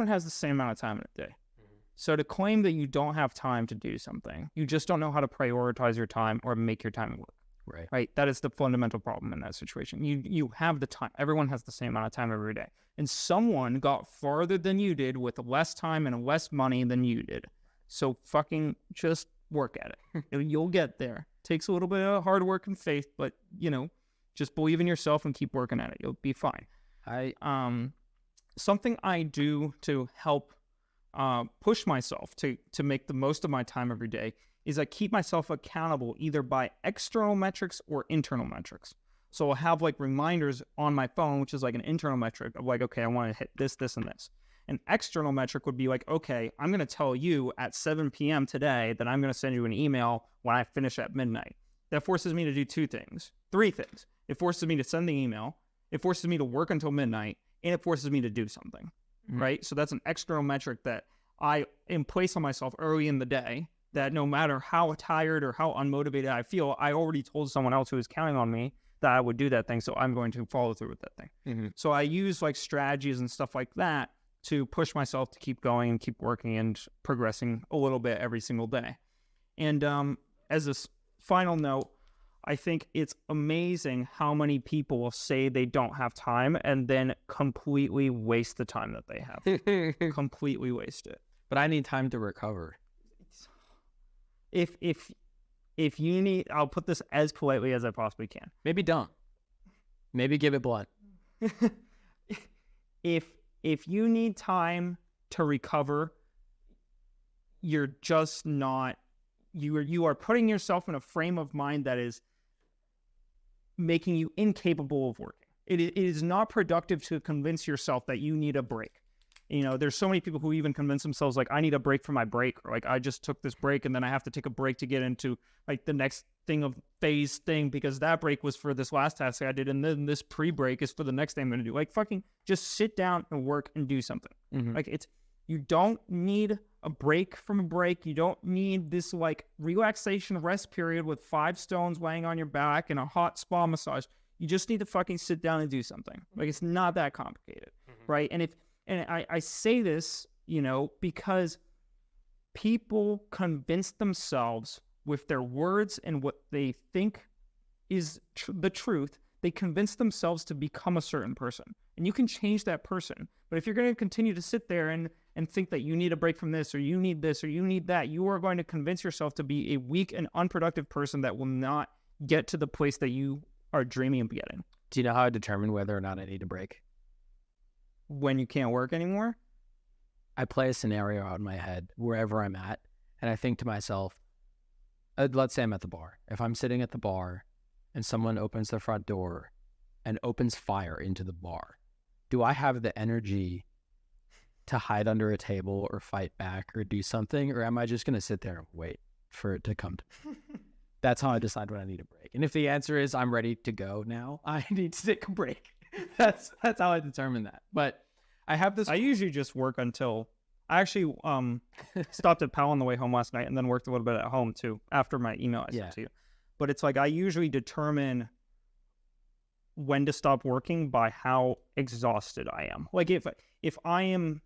B: has the same amount of time in a day. Mm-hmm. So to claim that you don't have time to do something, you just don't know how to prioritize your time or make your time work. Right. That is the fundamental problem in that situation. You have the time. Everyone has the same amount of time every day. And someone got farther than you did with less time and less money than you did. So fucking just work at it. You'll get there. Takes a little bit of hard work and faith, but just believe in yourself and keep working at it. You'll be fine. Something I do to help push myself to make the most of my time every day is I keep myself accountable either by external metrics or internal metrics. So I'll have like reminders on my phone, which is like an internal metric of like, okay, I want to hit this, this, and this. An external metric would be like, okay, I'm going to tell you at 7 p.m. today that I'm going to send you an email when I finish at midnight. That forces me to do three things. It forces me to send the email. It forces me to work until midnight, and it forces me to do something, right? So that's an external metric that I place on myself early in the day, that no matter how tired or how unmotivated I feel, I already told someone else who is counting on me that I would do that thing, so I'm going to follow through with that thing. Mm-hmm. So I use like strategies and stuff like that to push myself to keep going and keep working and progressing a little bit every single day. And as a final note, I think it's amazing how many people will say they don't have time and then completely waste the time that they have. Completely waste it.
A: But I need time to recover.
B: If you need, I'll put this as politely as I possibly can.
A: Maybe don't. Maybe give it blunt.
B: If you need time to recover, you're just not, you are putting yourself in a frame of mind that is making you incapable of working. It is not productive to convince yourself that you need a break. There's so many people who even convince themselves like, I need a break from my break, or like I just took this break and then I have to take a break to get into like the next phase thing because that break was for this last task I did, and then this pre-break is for the next thing I'm going to do. Like fucking just sit down and work and do something. Mm-hmm. Like you don't need a break from a break. You don't need this like relaxation rest period with 5 stones laying on your back and a hot spa massage. You just need to fucking sit down and do something. Like it's not that complicated, right? And I say this, because people convince themselves with their words and what they think is the truth. They convince themselves to become a certain person. And you can change that person. But if you're going to continue to sit there and think that you need a break from this, or you need this, or you need that, you are going to convince yourself to be a weak and unproductive person that will not get to the place that you are dreaming of getting.
A: Do you know how I determine whether or not I need a break?
B: When you can't work anymore?
A: I play a scenario out in my head wherever I'm at, and I think to myself, let's say I'm at the bar. If I'm sitting at the bar and someone opens the front door and opens fire into the bar, do I have the energy to hide under a table or fight back or do something, or am I just going to sit there and wait for it to come to me? That's how I decide when I need a break. And if the answer is I'm ready to go now, I need to take a break. That's how I determine that. But I have this.
B: I usually just work until I actually stopped at Pal on the way home last night and then worked a little bit at home too after my email I sent to you. But it's like I usually determine when to stop working by how exhausted I am. Like if I am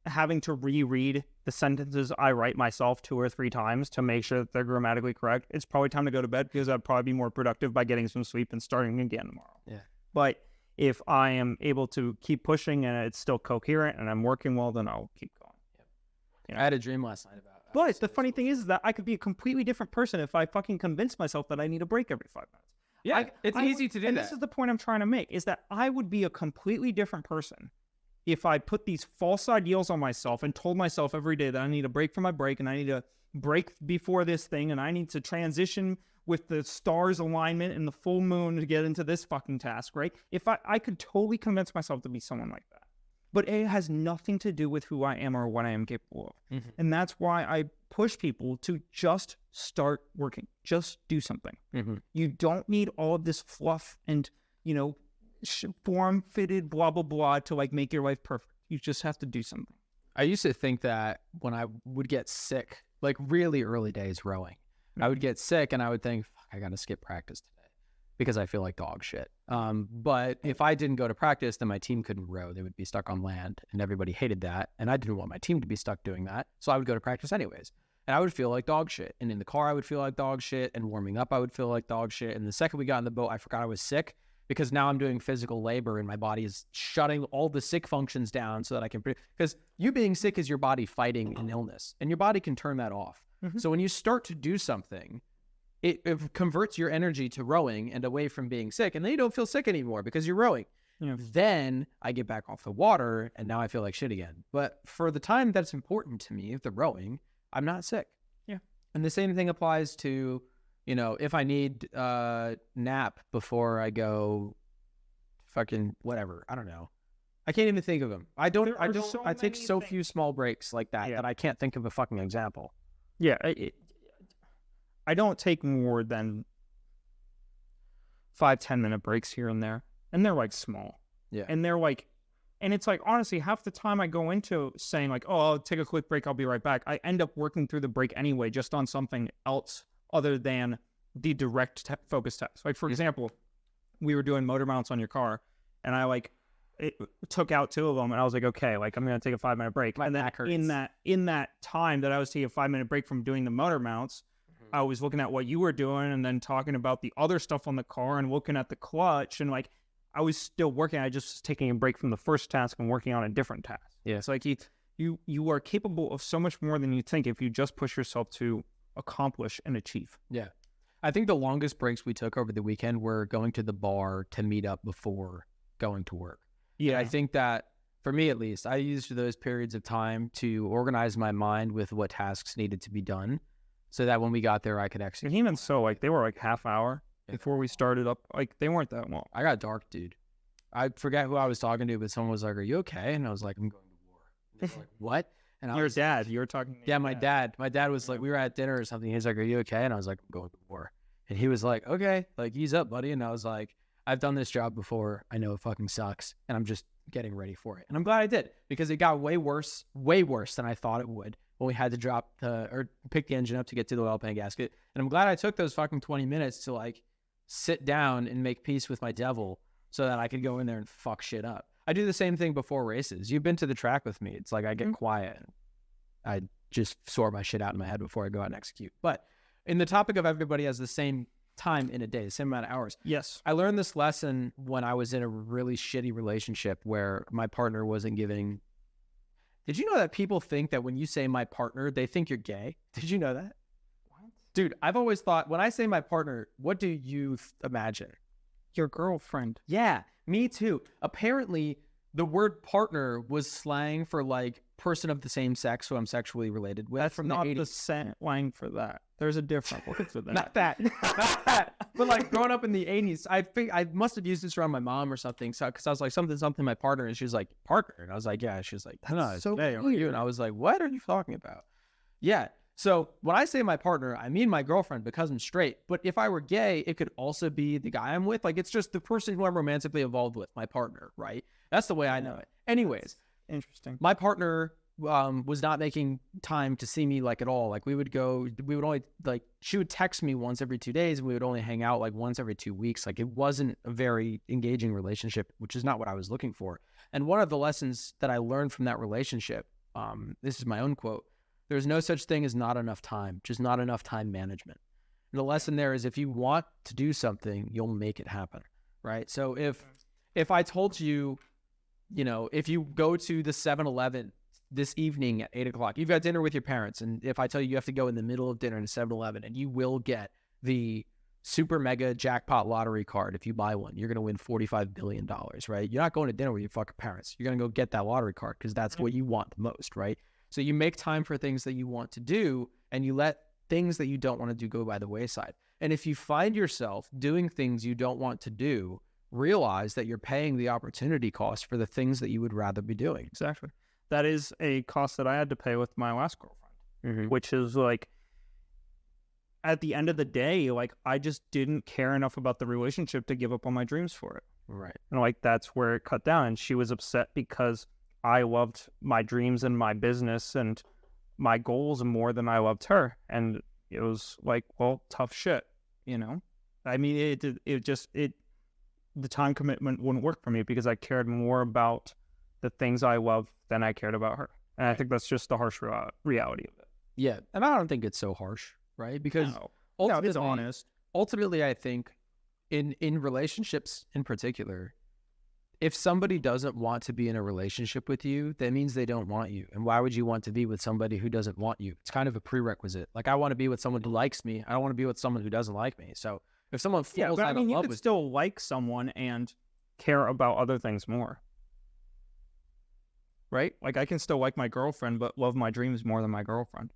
B: having to reread the sentences I write myself 2 or 3 times to make sure that they're grammatically correct, it's probably time to go to bed because I'd probably be more productive by getting some sleep and starting again tomorrow.
A: Yeah.
B: But if I am able to keep pushing and it's still coherent and I'm working well, then I'll keep going.
A: Yep. You know, I had a dream last night about.
B: But the funny thing is that I could be a completely different person if I fucking convince myself that I need a break every 5 minutes.
A: Yeah, it's easy to do
B: and
A: that.
B: This is the point I'm trying to make, is that I would be a completely different person if I put these false ideals on myself and told myself every day that I need a break from my break and I need a break before this thing and I need to transition with the stars alignment and the full moon to get into this fucking task, right? If I could totally convince myself to be someone like that. But it has nothing to do with who I am or what I am capable of. Mm-hmm. And that's why I push people to just start working. Just do something. Mm-hmm. You don't need all of this fluff and, form-fitted blah, blah, blah to like make your life perfect. You just have to do something.
A: I used to think that when I would get sick, like really early days rowing, mm-hmm. I would get sick and I would think, fuck, I got to skip practice today because I feel like dog shit. But if I didn't go to practice, then my team couldn't row. They would be stuck on land and everybody hated that. And I didn't want my team to be stuck doing that. So I would go to practice anyways. And I would feel like dog shit. And in the car, I would feel like dog shit. And warming up, I would feel like dog shit. And the second we got in the boat, I forgot I was sick because now I'm doing physical labor and my body is shutting all the sick functions down so that I can, because you being sick is your body fighting an illness and your body can turn that off. Mm-hmm. So when you start to do something, it converts your energy to rowing and away from being sick. And then you don't feel sick anymore because you're rowing. Yeah. Then I get back off the water and now I feel like shit again. But for the time that's important to me, the rowing, I'm not sick.
B: Yeah.
A: And the same thing applies to, if I need a nap before I go fucking whatever. I don't know. I can't even think of them. I take so few small breaks like that that I can't think of a fucking example.
B: Yeah. I don't take more than 5-10 minute breaks here and there. And they're like small.
A: Yeah.
B: And they're like, and it's like, honestly, half the time I go into saying like, oh, I'll take a quick break, I'll be right back. I end up working through the break anyway, just on something else other than the direct focus task. Like, for example, we were doing motor mounts on your car and I took out 2 of them and I was like, okay, like I'm going to take a 5-minute break. And then in that time that I was taking a 5-minute break from doing the motor mounts, I was looking at what you were doing and then talking about the other stuff on the car and looking at the clutch and like I was still working. I just was taking a break from the first task and working on a different task.
A: Yeah.
B: It's like you are capable of so much more than you think if you just push yourself to accomplish and achieve.
A: Yeah. I think the longest breaks we took over the weekend were going to the bar to meet up before going to work.
B: Yeah.
A: And I think that for me, at least, I used those periods of time to organize my mind with what tasks needed to be done so that when we got there, I could execute.
B: And even so, like they were like half hour before we started up. Like they weren't that long.
A: I got dark, dude. I forget who I was talking to, but someone was like, "Are you okay?" And I was like, "I'm going to war." And they were like, "What?" And
B: your dad, you were talking to
A: yeah, my dad. My dad was like, we were at dinner or something. He's like, "Are you okay?" And I was like, "I'm going to war." And he was like, "Okay, like ease up, buddy." And I was like, "I've done this job before. I know it fucking sucks, and I'm just getting ready for it." And I'm glad I did because it got way worse than I thought it would when we had to pick the engine up to get to the oil pan gasket. And I'm glad I took those fucking 20 minutes to like sit down and make peace with my devil so that I could go in there and fuck shit up. I do the same thing before races. You've been to the track with me. It's like I get quiet and I just sort my shit out in my head before I go out and execute. But in the topic of everybody has the same time in a day, the same amount of hours.
B: Yes.
A: I learned this lesson when I was in a really shitty relationship where my partner wasn't giving. Did you know that people think that when you say my partner, they think you're gay? Did you know that?
B: What?
A: Dude, I've always thought when I say my partner, what do you imagine?
B: Your girlfriend.
A: Yeah, me too. Apparently, the word partner was slang for like person of the same sex who I'm sexually related with.
B: That's
A: from
B: not
A: the 80s.
B: the slang for that. There's a different word for that.
A: Not that. But like growing up in the 80s, I think I must have used this around my mom or something. So because I was like something my partner, and she was like partner, and I was like yeah. She was like no, it's
B: so
A: gay, aren't you? And I was like what are you talking about? Yeah. So when I say my partner, I mean my girlfriend because I'm straight. But if I were gay, it could also be the guy I'm with. Like it's just the person who I'm romantically involved with, my partner, right? That's the way I know it. Anyways,
B: interesting.
A: My partner was not making time to see me like at all. Like we would only like she would text me once every 2 days and we would only hang out like once every 2 weeks. Like it wasn't a very engaging relationship, which is not what I was looking for. And one of the lessons that I learned from that relationship this is my own quote. There's no such thing as not enough time, just not enough time management. And the lesson there is if you want to do something, you'll make it happen, right? So if I told you, if you go to the 7-Eleven this evening at 8 o'clock, you've got dinner with your parents. And if I tell you have to go in the middle of dinner to 7-Eleven and you will get the super mega jackpot lottery card, if you buy one, you're going to win $45 billion, right? You're not going to dinner with your fucking parents. You're going to go get that lottery card because that's what you want the most, right? So you make time for things that you want to do and you let things that you don't want to do go by the wayside. And if you find yourself doing things you don't want to do, realize that you're paying the opportunity cost for the things that you would rather be doing.
B: Exactly. That is a cost that I had to pay with my last girlfriend, which is like, at the end of the day, like, I just didn't care enough about the relationship to give up on my dreams for it.
A: Right.
B: And like, that's where it cut down. And she was upset because I loved my dreams and my business and my goals more than I loved her. And it was like, well, tough shit, I mean, the time commitment wouldn't work for me because I cared more about the things I loved than I cared about her. And I think that's just the harsh reality of it.
A: Yeah. And I don't think it's so harsh, right? Because ultimately,
B: it's honest.
A: Ultimately, I think in relationships in particular, if somebody doesn't want to be in a relationship with you, that means they don't want you. And why would you want to be with somebody who doesn't want you? It's kind of a prerequisite. Like, I want to be with someone who likes me. I don't want to be with someone who doesn't like me. So if someone falls out of love
B: you
A: with
B: could still like someone and care about other things more. Right? Like, I can still like my girlfriend, but love my dreams more than my girlfriend.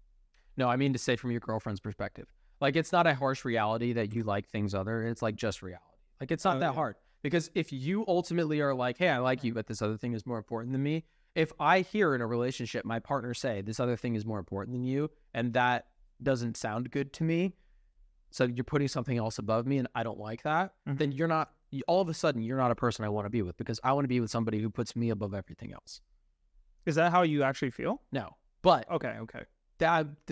A: No, I mean to say from your girlfriend's perspective. Like, it's not a harsh reality that you like things other. It's like just reality. Like, it's not that hard. Because if you ultimately are like, hey, I like you, but this other thing is more important than me. If I hear in a relationship my partner say this other thing is more important than you, and that doesn't sound good to me, so you're putting something else above me and I don't like that, then all of a sudden you're not a person I want to be with, because I want to be with somebody who puts me above everything else.
B: Is that how you actually feel?
A: No. But
B: okay.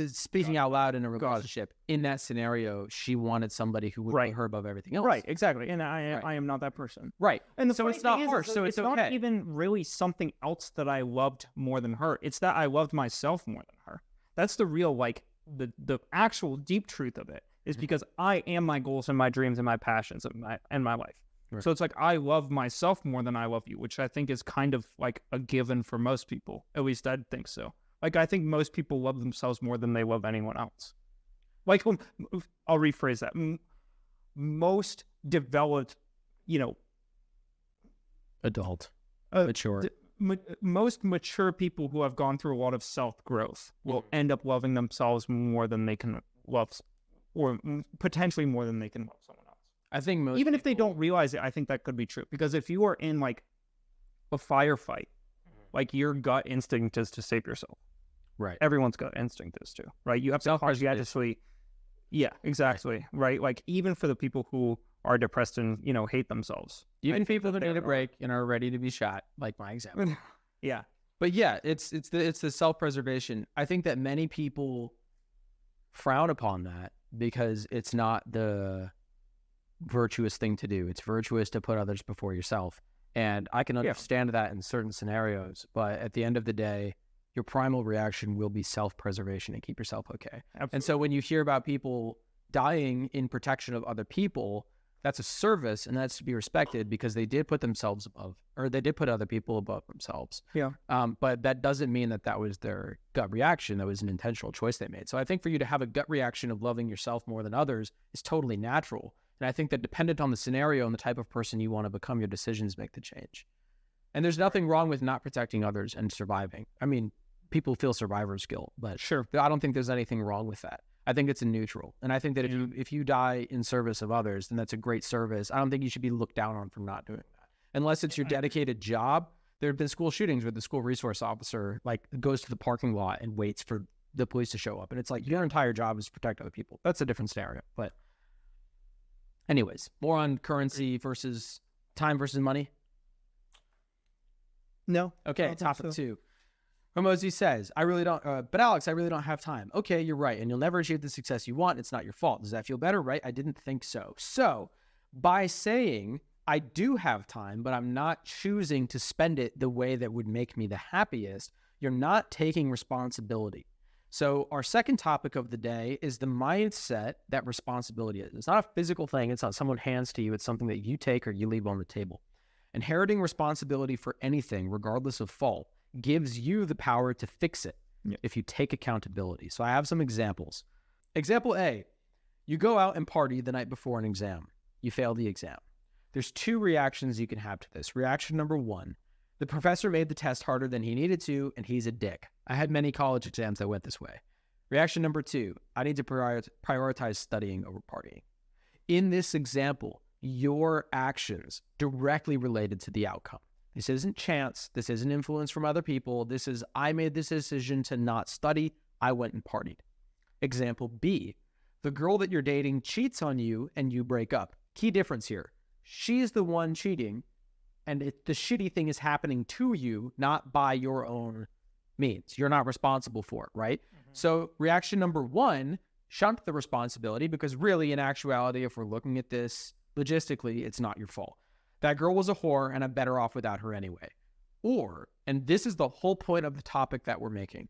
A: Speaking out loud in a relationship, in that scenario, she wanted somebody who would put her above everything else.
B: Right, exactly. And I am not that person.
A: Right.
B: And
A: so it's not harsh, so it's okay.
B: Not even really something else that I loved more than her. It's that I loved myself more than her. That's the real, like, the actual deep truth of it, is because I am my goals and my dreams and my passions and my life. Right. So it's like, I love myself more than I love you, which I think is kind of like a given for most people. At least I think so. Like, I think most people love themselves more than they love anyone else. Like, I'll rephrase that. Most developed,
A: adult, mature.
B: Most mature people who have gone through a lot of self-growth will end up loving themselves more than they can love, or potentially more than they can love someone else.
A: I think most
B: even if they don't realize it, I think that could be true. Because if you are in, like, a firefight, like, your gut instinct is to save yourself.
A: Right.
B: Everyone's gut instinct is to, right? You have to consciously, yeah, exactly, right? Like, even for the people who are depressed and, hate themselves.
A: Even people that need a break and are ready to be shot, like my example.
B: Yeah.
A: But yeah, it's the self-preservation. I think that many people frown upon that because it's not the virtuous thing to do. It's virtuous to put others before yourself. And I can understand that in certain scenarios, but at the end of the day, your primal reaction will be self-preservation and keep yourself okay. Absolutely. And so when you hear about people dying in protection of other people, that's a service, and that's to be respected because they did put themselves above, or they did put other people above themselves.
B: Yeah.
A: But that doesn't mean that was their gut reaction. That was an intentional choice they made. So I think for you to have a gut reaction of loving yourself more than others is totally natural. And I think that dependent on the scenario and the type of person you want to become, your decisions make the change. And there's nothing wrong with not protecting others and surviving. I mean, people feel survivor's guilt, but
B: sure,
A: I don't think there's anything wrong with that. I think it's a neutral. And I think that if you die in service of others, then that's a great service. I don't think you should be looked down on for not doing that. Unless it's your dedicated job. There have been school shootings where the school resource officer goes to the parking lot and waits for the police to show up. And it's like, your entire job is to protect other people. That's a different scenario. But anyways, more on currency versus time versus money.
B: No.
A: Okay, topic 2. Hormozy says, but Alex, I really don't have time. Okay, you're right. And you'll never achieve the success you want. It's not your fault. Does that feel better? Right? I didn't think so. So by saying I do have time, but I'm not choosing to spend it the way that would make me the happiest, You're not taking responsibility. So our second topic of the day is the mindset that responsibility is. It's not a physical thing. It's not someone hands to you. It's something that you take or you leave on the table. Inheriting responsibility for anything, regardless of fault, gives you the power to fix it if you take accountability. So I have some examples. Example A, you go out and party the night before an exam. You fail the exam. There's two reactions you can have to this. Reaction number one, the professor made the test harder than he needed to, and he's a dick. I had many college exams that went this way. Reaction number two, I need to prioritize studying over partying. In this example, your actions directly related to the outcome. This isn't chance. This isn't influence from other people. This is, I made this decision to not study. I went and partied. Example B, the girl that you're dating cheats on you and you break up. Key difference here. She's the one cheating, and the shitty thing is happening to you, not by your own means. You're not responsible for it, right? Mm-hmm. So reaction number one, shunt the responsibility, because really, in actuality, if we're looking at this logistically, it's not your fault. That girl was a whore, and I'm better off without her anyway. Or, and this is the whole point of the topic that we're making,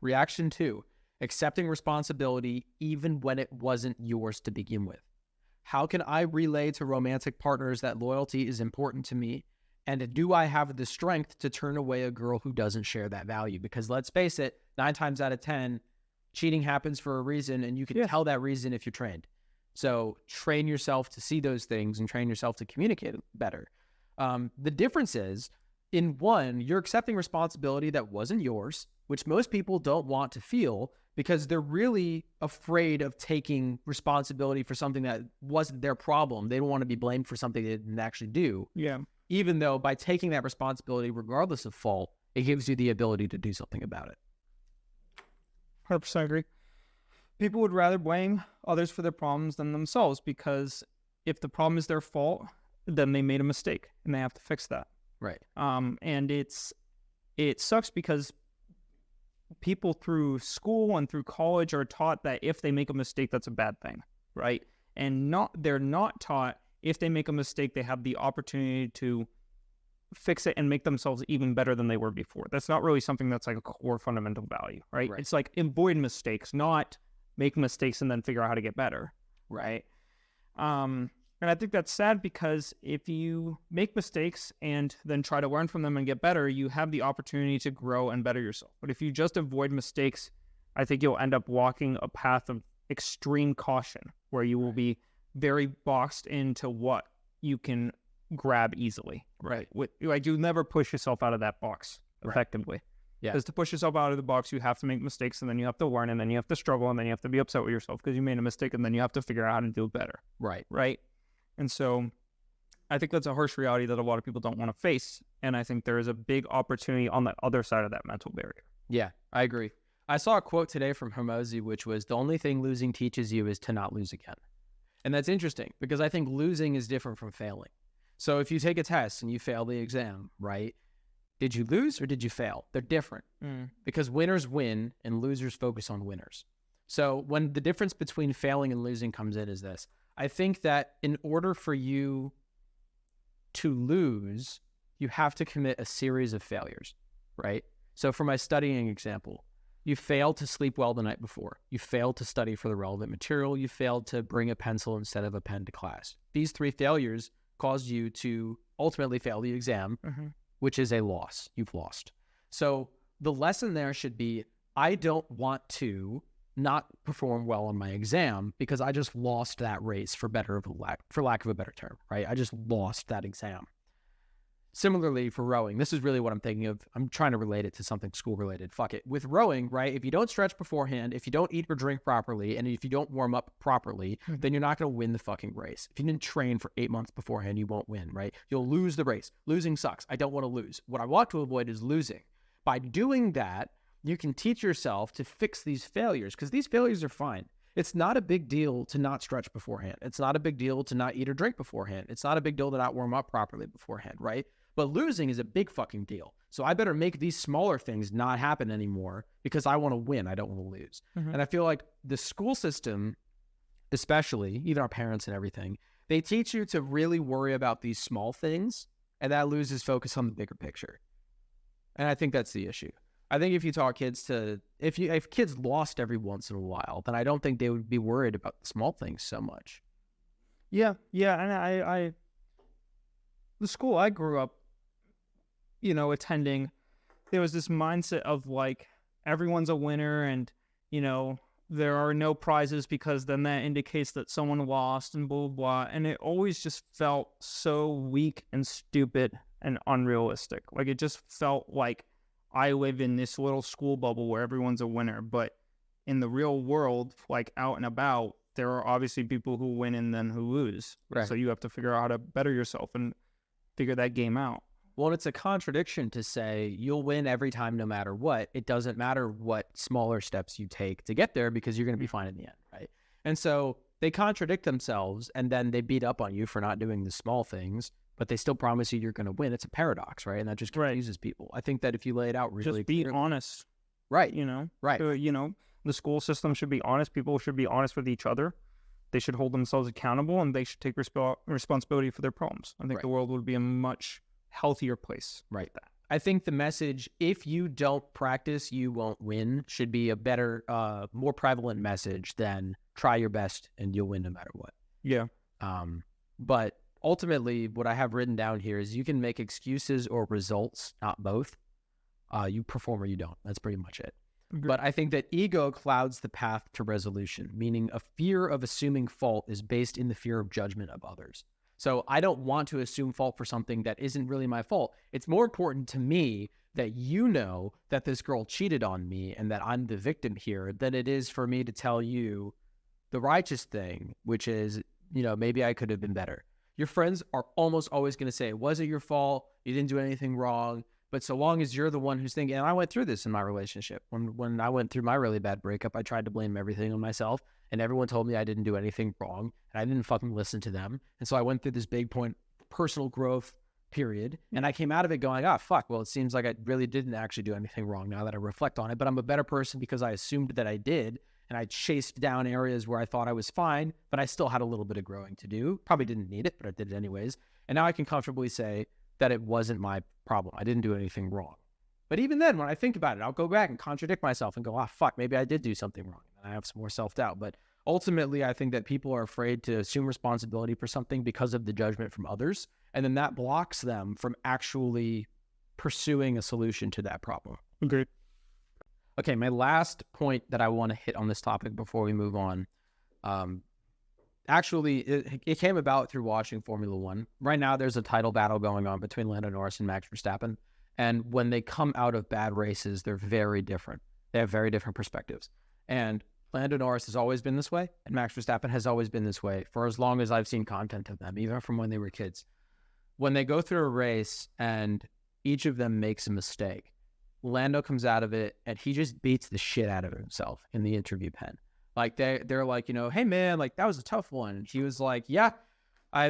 A: reaction two, accepting responsibility even when it wasn't yours to begin with. How can I relay to romantic partners that loyalty is important to me? And do I have the strength to turn away a girl who doesn't share that value? Because let's face it, 9 times out of 10, cheating happens for a reason, and you can tell that reason if you're trained. So train yourself to see those things and train yourself to communicate better. The difference is, in one, you're accepting responsibility that wasn't yours, which most people don't want to feel because they're really afraid of taking responsibility for something that wasn't their problem. They don't want to be blamed for something they didn't actually do.
B: Yeah.
A: Even though by taking that responsibility, regardless of fault, it gives you the ability to do something about it.
B: 100% agree. People would rather blame others for their problems than themselves, because if the problem is their fault, then they made a mistake and they have to fix that.
A: Right.
B: And it sucks because people through school and through college are taught that if they make a mistake, that's a bad thing, right? And they're not taught if they make a mistake, they have the opportunity to fix it and make themselves even better than they were before. That's not really something that's like a core fundamental value, right? It's like avoid mistakes, not make mistakes and then figure out how to get better, right? And I think that's sad, because if you make mistakes and then try to learn from them and get better, you have the opportunity to grow and better yourself. But if you just avoid mistakes, I think you'll end up walking a path of extreme caution, where you will be very boxed into what you can grab easily.
A: Right.
B: Like, you never push yourself out of that box effectively.
A: Yeah.
B: Because to push yourself out of the box, you have to make mistakes, and then you have to learn, and then you have to struggle, and then you have to be upset with yourself because you made a mistake, and then you have to figure out how to do it better.
A: Right.
B: Right. And so I think that's a harsh reality that a lot of people don't want to face. And I think there is a big opportunity on the other side of that mental barrier.
A: Yeah, I agree. I saw a quote today from Hermosi, which was, the only thing losing teaches you is to not lose again. And that's interesting, because I think losing is different from failing. So if you take a test and you fail the exam, right? Did you lose or did you fail? They're different, because winners win and losers focus on winners. So when the difference between failing and losing comes in is this. I think that in order for you to lose, you have to commit a series of failures, right? So for my studying example, you failed to sleep well the night before. You failed to study for the relevant material. You failed to bring a pencil instead of a pen to class. These 3 failures caused you to ultimately fail the exam, which is a loss. You've lost. So the lesson there should be, I don't want to not perform well on my exam because I just lost that race, for lack of a better term, right? I just lost that exam. Similarly for rowing, this is really what I'm thinking of. I'm trying to relate it to something school related. Fuck it. With rowing, right? If you don't stretch beforehand, if you don't eat or drink properly, and if you don't warm up properly, then you're not going to win the fucking race. If you didn't train for 8 months beforehand, you won't win, right? You'll lose the race. Losing sucks. I don't want to lose. What I want to avoid is losing. By doing that, you can teach yourself to fix these failures, because these failures are fine. It's not a big deal to not stretch beforehand. It's not a big deal to not eat or drink beforehand. It's not a big deal to not warm up properly beforehand, right? But losing is a big fucking deal. So I better make these smaller things not happen anymore, because I want to win. I don't want to lose. And I feel like the school system, especially, even our parents and everything, they teach you to really worry about these small things, and that loses focus on the bigger picture. And I think that's the issue. I think if you taught kids if kids lost every once in a while, then I don't think they would be worried about the small things so much.
B: Yeah, and the school I grew up, attending, there was this mindset of like everyone's a winner, and there are no prizes because then that indicates that someone lost and blah, blah, blah. And it always just felt so weak and stupid and unrealistic. Like, it just felt like I live in this little school bubble where everyone's a winner. But in the real world, like out and about, there are obviously people who win and then who lose.
A: Right.
B: So you have to figure out how to better yourself and figure that game out.
A: Well, it's a contradiction to say you'll win every time no matter what. It doesn't matter what smaller steps you take to get there because you're going to be fine in the end, right? And so they contradict themselves, and then they beat up on you for not doing the small things, but they still promise you're going to win. It's a paradox, right? And that just confuses people. I think that if you lay it out really
B: just be honest.
A: Right.
B: Right. The school system should be honest. People should be honest with each other. They should hold themselves accountable, and they should take responsibility for their problems. I think the world would be a much healthier place.
A: Right. I think the message, if you don't practice, you won't win, should be a better, more prevalent message than try your best and you'll win no matter what.
B: Yeah.
A: But ultimately, what I have written down here is you can make excuses or results, not both. You perform or you don't. That's pretty much it.
B: Agreed.
A: But I think that ego clouds the path to resolution, meaning a fear of assuming fault is based in the fear of judgment of others. So I don't want to assume fault for something that isn't really my fault. It's more important to me that you know that this girl cheated on me and that I'm the victim here than it is for me to tell you the righteous thing, which is, maybe I could have been better. Your friends are almost always going to say, it wasn't your fault. You didn't do anything wrong. But so long as you're the one who's thinking, and I went through this in my relationship. When I went through my really bad breakup, I tried to blame everything on myself, and everyone told me I didn't do anything wrong, and I didn't fucking listen to them. And so I went through this big personal growth period, and I came out of it going, fuck, well, it seems like I really didn't actually do anything wrong now that I reflect on it, but I'm a better person because I assumed that I did, and I chased down areas where I thought I was fine, but I still had a little bit of growing to do. Probably didn't need it, but I did it anyways. And now I can comfortably say that it wasn't my problem. I didn't do anything wrong. But even then, when I think about it, I'll go back and contradict myself and go, fuck, maybe I did do something wrong. And I have some more self-doubt. But ultimately, I think that people are afraid to assume responsibility for something because of the judgment from others. And then that blocks them from actually pursuing a solution to that problem.
B: Agreed.
A: Okay, my last point that I want to hit on this topic before we move on. Actually, it came about through watching Formula One. Right now, there's a title battle going on between Lando Norris and Max Verstappen. And when they come out of bad races, they're very different. They have very different perspectives. And Lando Norris has always been this way, and Max Verstappen has always been this way for as long as I've seen content of them, even from when they were kids. When they go through a race and each of them makes a mistake, Lando comes out of it and he just beats the shit out of himself in the interview pen. Like they're like, hey man, like that was a tough one. And he was like, yeah, I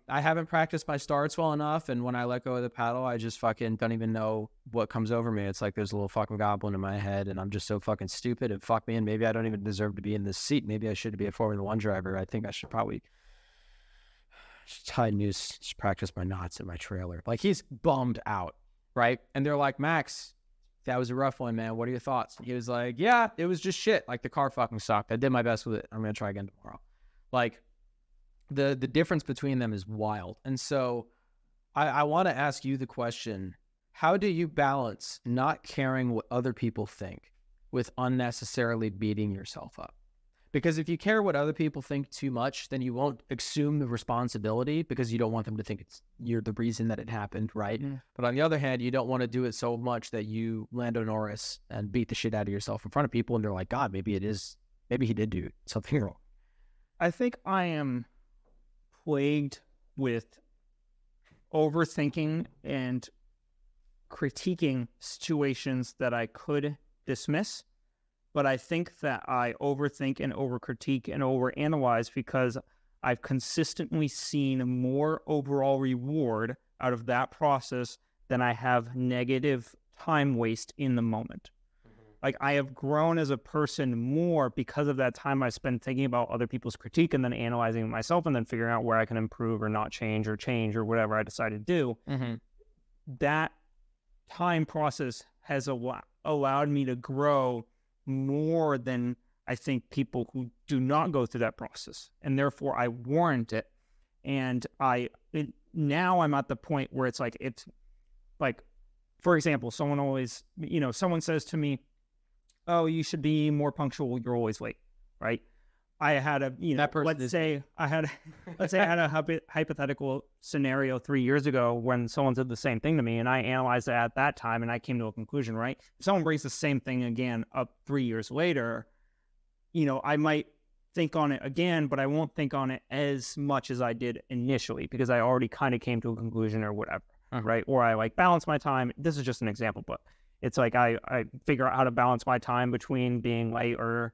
A: haven't practiced my starts well enough, and when I let go of the paddle, I just fucking don't even know what comes over me. It's like there's a little fucking goblin in my head, and I'm just so fucking stupid, and fuck me, and maybe I don't even deserve to be in this seat. Maybe I should be a Formula One driver. I think I should probably just tie noose, just practice my knots in my trailer. Like, he's bummed out, right? And they're like, Max, that was a rough one, man. What are your thoughts? He was like, yeah, it was just shit. Like, the car fucking sucked. I did my best with it. I'm going to try again tomorrow. Like, the difference between them is wild. And so I want to ask you the question, how do you balance not caring what other people think with unnecessarily beating yourself up? Because if you care what other people think too much, then you won't assume the responsibility because you don't want them to think you're the reason that it happened, right? Mm. But on the other hand, you don't want to do it so much that you Lando Norris and beat the shit out of yourself in front of people, and they're like, God, maybe he did do something wrong.
B: I think I am plagued with overthinking and critiquing situations that I could dismiss. But I think that I overthink and overcritique and overanalyze because I've consistently seen more overall reward out of that process than I have negative time waste in the moment. Mm-hmm. Like, I have grown as a person more because of that time I spent thinking about other people's critique and then analyzing it myself and then figuring out where I can improve or not change or whatever I decide to do. Mm-hmm. That time process has allowed me to grow more than I think people who do not go through that process. And therefore I warrant it. And now I'm at the point where it's like, for example, someone says to me, oh, you should be more punctual. You're always late, right? I had let's say I had a hypothetical scenario 3 years ago when someone said the same thing to me, and I analyzed it at that time, and I came to a conclusion, right? If someone brings the same thing again up 3 years later, I might think on it again, but I won't think on it as much as I did initially because I already kind of came to a conclusion or whatever, right? Or I balance my time. This is just an example, but it's like I figure out how to balance my time between being late or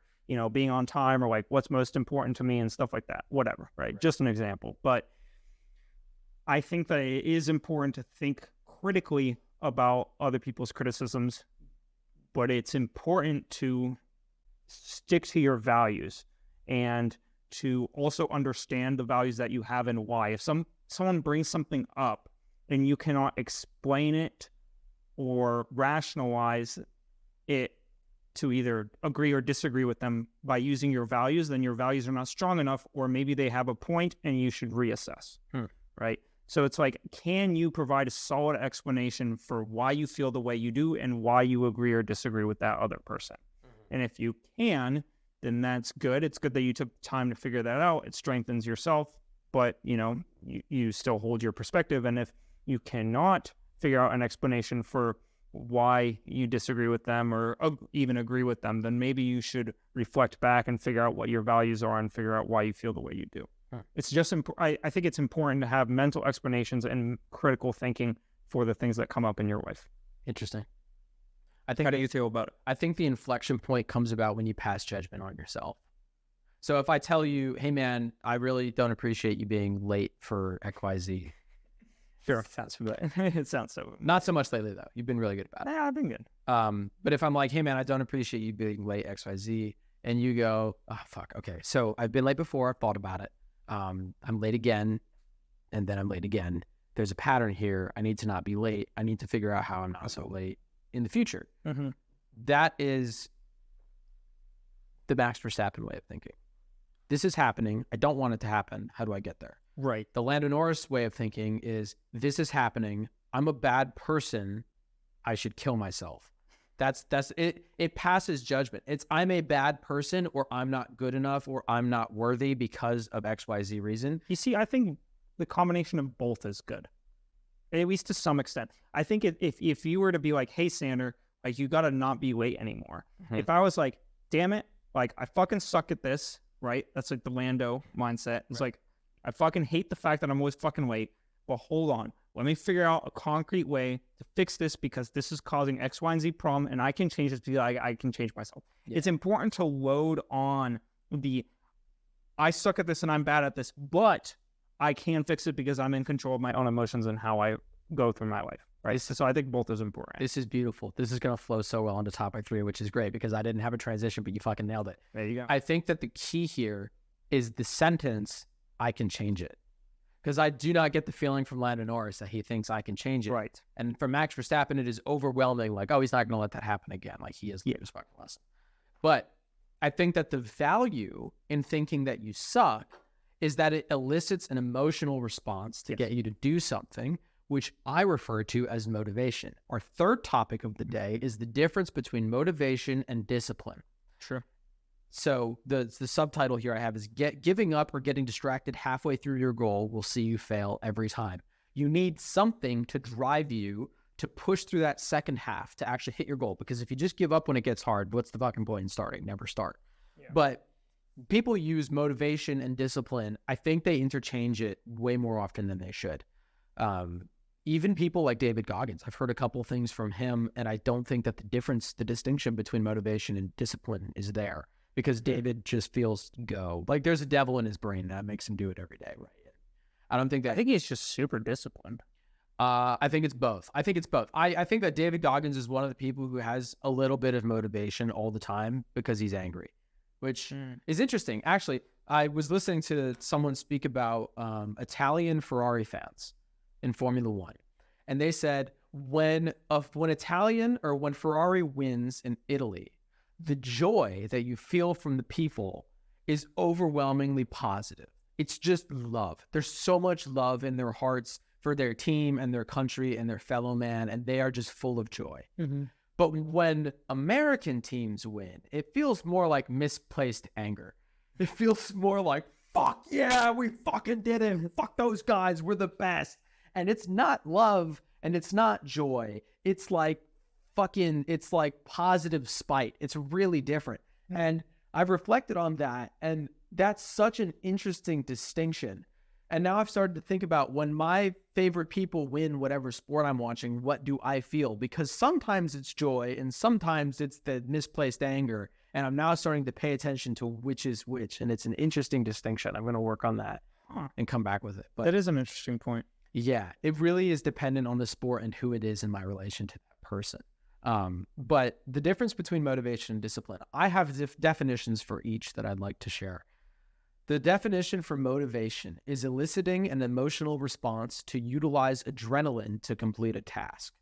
B: being on time, or what's most important to me and stuff like that, whatever, right? Just an example. But I think that it is important to think critically about other people's criticisms, but it's important to stick to your values and to also understand the values that you have and why. If someone brings something up and you cannot explain it or rationalize it to either agree or disagree with them by using your values, then your values are not strong enough, or maybe they have a point and you should reassess, right? So it's like, can you provide a solid explanation for why you feel the way you do and why you agree or disagree with that other person? And if you can, then that's good. It's good that you took time to figure that out. It strengthens yourself, but you still hold your perspective. And if you cannot figure out an explanation for why you disagree with them or even agree with them, then maybe you should reflect back and figure out what your values are and figure out why you feel the way you do. It's just I think it's important to have mental explanations and critical thinking for the things that come up in your life.
A: Interesting.
B: How do you feel about it?
A: I think the inflection point comes about when you pass judgment on yourself. So if I tell you, hey man, I really don't appreciate you being late for XYZ.
B: Sure. It sounds so.
A: Not so much lately though. You've been really good about it.
B: Yeah, I've been good.
A: But if I'm like, hey man, I don't appreciate you being late XYZ, and you go, oh fuck, okay. So I've been late before. I've thought about it. I'm late again, and then I'm late again. There's a pattern here. I need to not be late. I need to figure out how I'm not so late in the future. That is the Max Verstappen way of thinking. This is happening. I don't want it to happen. How do I get there?
B: Right.
A: The Lando Norris way of thinking is, this is happening. I'm a bad person. I should kill myself. That's it. It passes judgment. It's, I'm a bad person, or I'm not good enough, or I'm not worthy because of XYZ reason.
B: You see, I think the combination of both is good, at least to some extent. I think if you were to be like, hey, Sander, like, you got to not be late anymore. If I was like, damn it, like, I fucking suck at this, right? That's like the Lando mindset. It's like, I fucking hate the fact that I'm always fucking late, but hold on. Let me figure out a concrete way to fix this because this is causing X, Y, and Z problem, and I can change this because I can change myself. Yeah. It's important to load on I suck at this and I'm bad at this, but I can fix it because I'm in control of my own emotions and how I go through my life, right? So I think both is important.
A: This is beautiful. This is going to flow so well into topic 3, which is great because I didn't have a transition, but you fucking nailed it.
B: There you go.
A: I think that the key here is the sentence, I can change it. Because I do not get the feeling from Lando Norris that he thinks I can change it.
B: Right.
A: And for Max Verstappen, it is overwhelming. Like, oh, he's not going to let that happen again. Like, he is his fucking lesson. But I think that the value in thinking that you suck is that it elicits an emotional response to get you to do something, which I refer to as motivation. Our third topic of the day is the difference between motivation and discipline.
B: Sure.
A: So the subtitle here I have is giving up or getting distracted halfway through your goal will see you fail every time. You need something to drive you to push through that second half to actually hit your goal. Because if you just give up when it gets hard, what's the fucking point in starting? Never start. Yeah. But people use motivation and discipline. I think they interchange it way more often than they should. Even people like David Goggins, I've heard a couple things from him, and I don't think that the distinction between motivation and discipline is there. Because David just feels go. Like, there's a devil in his brain that makes him do it every day, right? I think
B: he's just super disciplined.
A: I think it's both. I think that David Goggins is one of the people who has a little bit of motivation all the time because he's angry, which is interesting. Actually, I was listening to someone speak about Italian Ferrari fans in Formula One. And they said, when Italian or when Ferrari wins in Italy, the joy that you feel from the people is overwhelmingly positive. It's just love. There's so much love in their hearts for their team and their country and their fellow man, and they are just full of joy.
B: Mm-hmm.
A: But when American teams win, it feels more like misplaced anger. It feels more like, fuck yeah, we fucking did it. Fuck those guys, we're the best. And it's not love and it's not joy. It's like positive spite. It's really different. And I've reflected on that, and that's such an interesting distinction. And now I've started to think about, when my favorite people win whatever sport I'm watching, what do I feel? Because sometimes it's joy and sometimes it's the misplaced anger. And I'm now starting to pay attention to which is which. And it's an interesting distinction. I'm going to work on that and come back with it. But
B: that is an interesting point.
A: Yeah, it really is dependent on the sport and who it is in my relation to that person. But the difference between motivation and discipline, I have definitions for each that I'd like to share. The definition for motivation is eliciting an emotional response to utilize adrenaline to complete a task.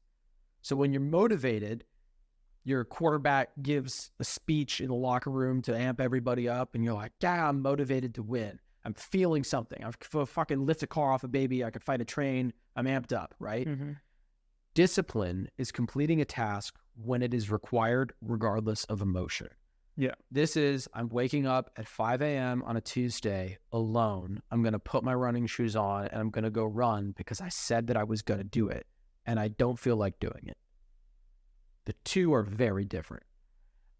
A: So when you're motivated, your quarterback gives a speech in the locker room to amp everybody up, and you're like, yeah, I'm motivated to win. I'm feeling something. I could fucking lift a car off a baby. I could fight a train. I'm amped up, right?
B: Mm-hmm.
A: Discipline is completing a task when it is required, regardless of emotion.
B: Yeah.
A: This is, I'm waking up at 5 a.m. on a Tuesday alone. I'm going to put my running shoes on and I'm going to go run because I said that I was going to do it, and I don't feel like doing it. The two are very different.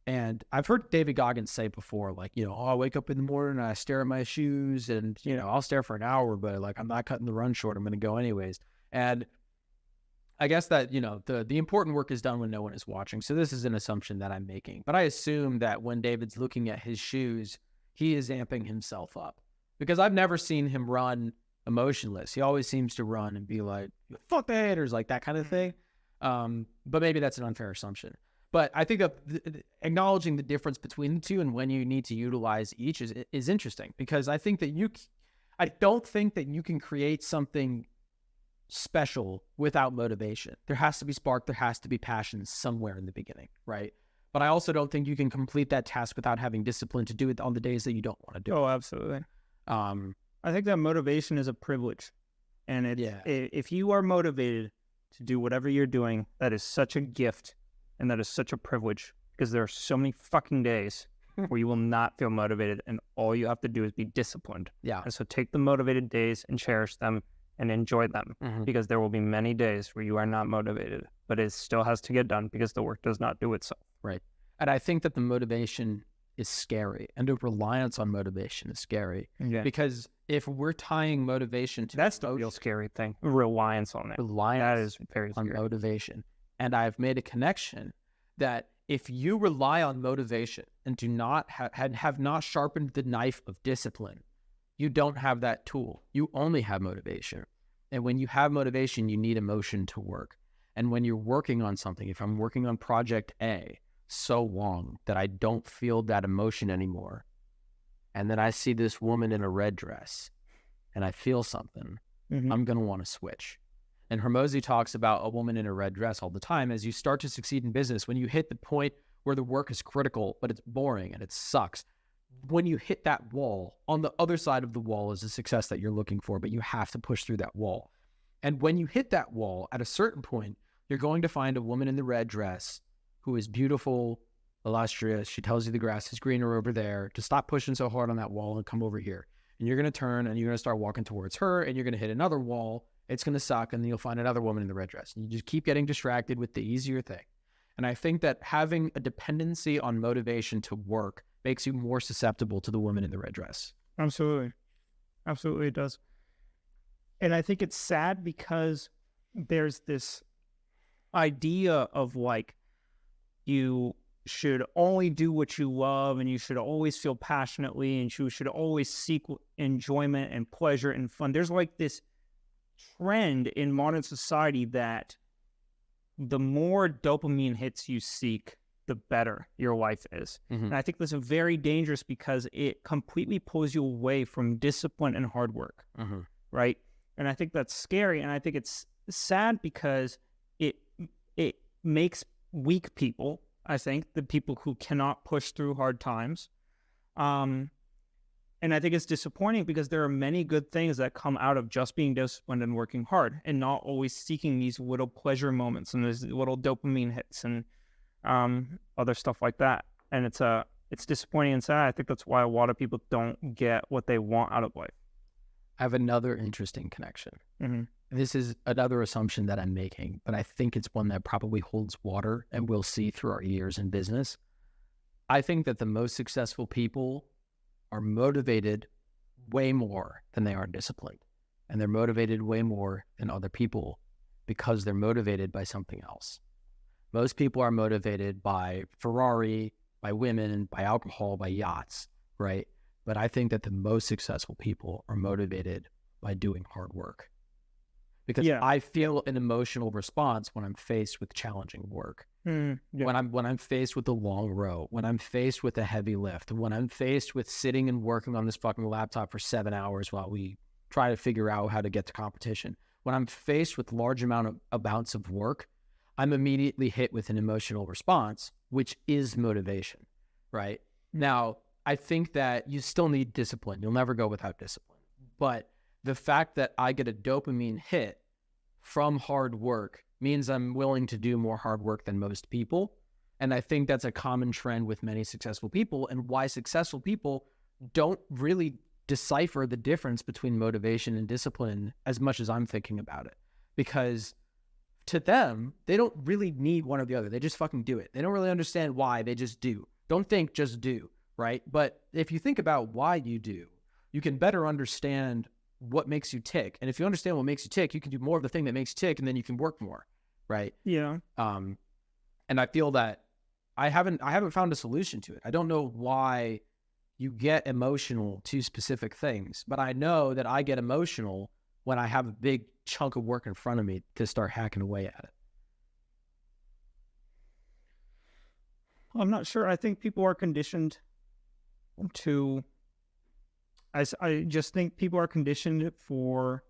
A: And I've heard David Goggins say before, like, I wake up in the morning and I stare at my shoes and, I'll stare for an hour, but like, I'm not cutting the run short. I'm going to go anyways. And I guess that, the important work is done when no one is watching. So this is an assumption that I'm making. But I assume that when David's looking at his shoes, he is amping himself up, because I've never seen him run emotionless. He always seems to run and be like, fuck the haters, like that kind of thing. But maybe that's an unfair assumption. But I think that acknowledging the difference between the two and when you need to utilize each is interesting, because I don't think that you can create something special without motivation. There has to be spark, there has to be passion somewhere in the beginning, right? But I also don't think you can complete that task without having discipline to do it on the days that you don't want to do it.
B: Oh, absolutely. I think that motivation is a privilege. And if you are motivated to do whatever you're doing, that is such a gift and that is such a privilege, because there are so many fucking days where you will not feel motivated, and all you have to do is be disciplined.
A: Yeah.
B: And so take the motivated days and cherish them and enjoy them, because there will be many days where you are not motivated, but it still has to get done because the work does not do itself.
A: Right. And I think that the motivation is scary, and the reliance on motivation is scary.
B: Yeah.
A: Because if we're tying motivation to
B: that's the real scary thing, reliance on it. That is very scary.
A: On motivation. And I've made a connection that if you rely on motivation and do not have not sharpened the knife of discipline, you don't have that tool. You only have motivation. And when you have motivation, you need emotion to work. And when you're working on something, if I'm working on project A so long that I don't feel that emotion anymore, and then I see this woman in a red dress and I feel something, I'm going to want to switch. And Hormozi talks about a woman in a red dress all the time. As you start to succeed in business, when you hit the point where the work is critical, but it's boring and it sucks, when you hit that wall, on the other side of the wall is the success that you're looking for, but you have to push through that wall. And when you hit that wall, at a certain point, you're going to find a woman in the red dress who is beautiful, illustrious. She tells you the grass is greener over there, to stop pushing so hard on that wall and come over here. And you're going to turn and you're going to start walking towards her, and you're going to hit another wall. It's going to suck, and then you'll find another woman in the red dress. And you just keep getting distracted with the easier thing. And I think that having a dependency on motivation to work makes you more susceptible to the woman in the red dress.
B: Absolutely. Absolutely it does. And I think it's sad because there's this idea of like, you should only do what you love, and you should always feel passionately, and you should always seek enjoyment and pleasure and fun. There's like this trend in modern society that the more dopamine hits you seek, the better your life is. And I think that's very dangerous because it completely pulls you away from discipline and hard work, right? And I think that's scary, and I think it's sad because it makes weak people, I think, the people who cannot push through hard times. And I think it's disappointing because there are many good things that come out of just being disciplined and working hard and not always seeking these little pleasure moments and these little dopamine hits and other stuff like that. And it's disappointing and sad. I think that's why a lot of people don't get what they want out of life.
A: I have another interesting connection.
B: Mm-hmm.
A: This is another assumption that I'm making, but I think it's one that probably holds water and we'll see through our years in business. I think that the most successful people are motivated way more than they are disciplined. And they're motivated way more than other people because they're motivated by something else. Most people are motivated by Ferrari, by women, by alcohol, by yachts, right? But I think that the most successful people are motivated by doing hard work. Because I feel an emotional response when I'm faced with challenging work. When I'm faced with a long row, when I'm faced with a heavy lift, when I'm faced with sitting and working on this fucking laptop for 7 hours while we try to figure out how to get to competition, when I'm faced with large amounts of work, I'm immediately hit with an emotional response, which is motivation, right? Now, I think that you still need discipline. You'll never go without discipline. But the fact that I get a dopamine hit from hard work means I'm willing to do more hard work than most people. And I think that's a common trend with many successful people, and why successful people don't really decipher the difference between motivation and discipline as much as I'm thinking about it. Because to them, they don't really need one or the other. They just fucking do it. They don't really understand why, they just do. Don't think, just do, right? But if you think about why you do, you can better understand what makes you tick. And if you understand what makes you tick, you can do more of the thing that makes you tick, and then you can work more, right?
B: Yeah.
A: And I feel that I haven't found a solution to it. I don't know why you get emotional to specific things, but I know that I get emotional when I have a big chunk of work in front of me to start hacking away at it.
B: I'm not sure. I think people are conditioned to... I just think people are conditioned for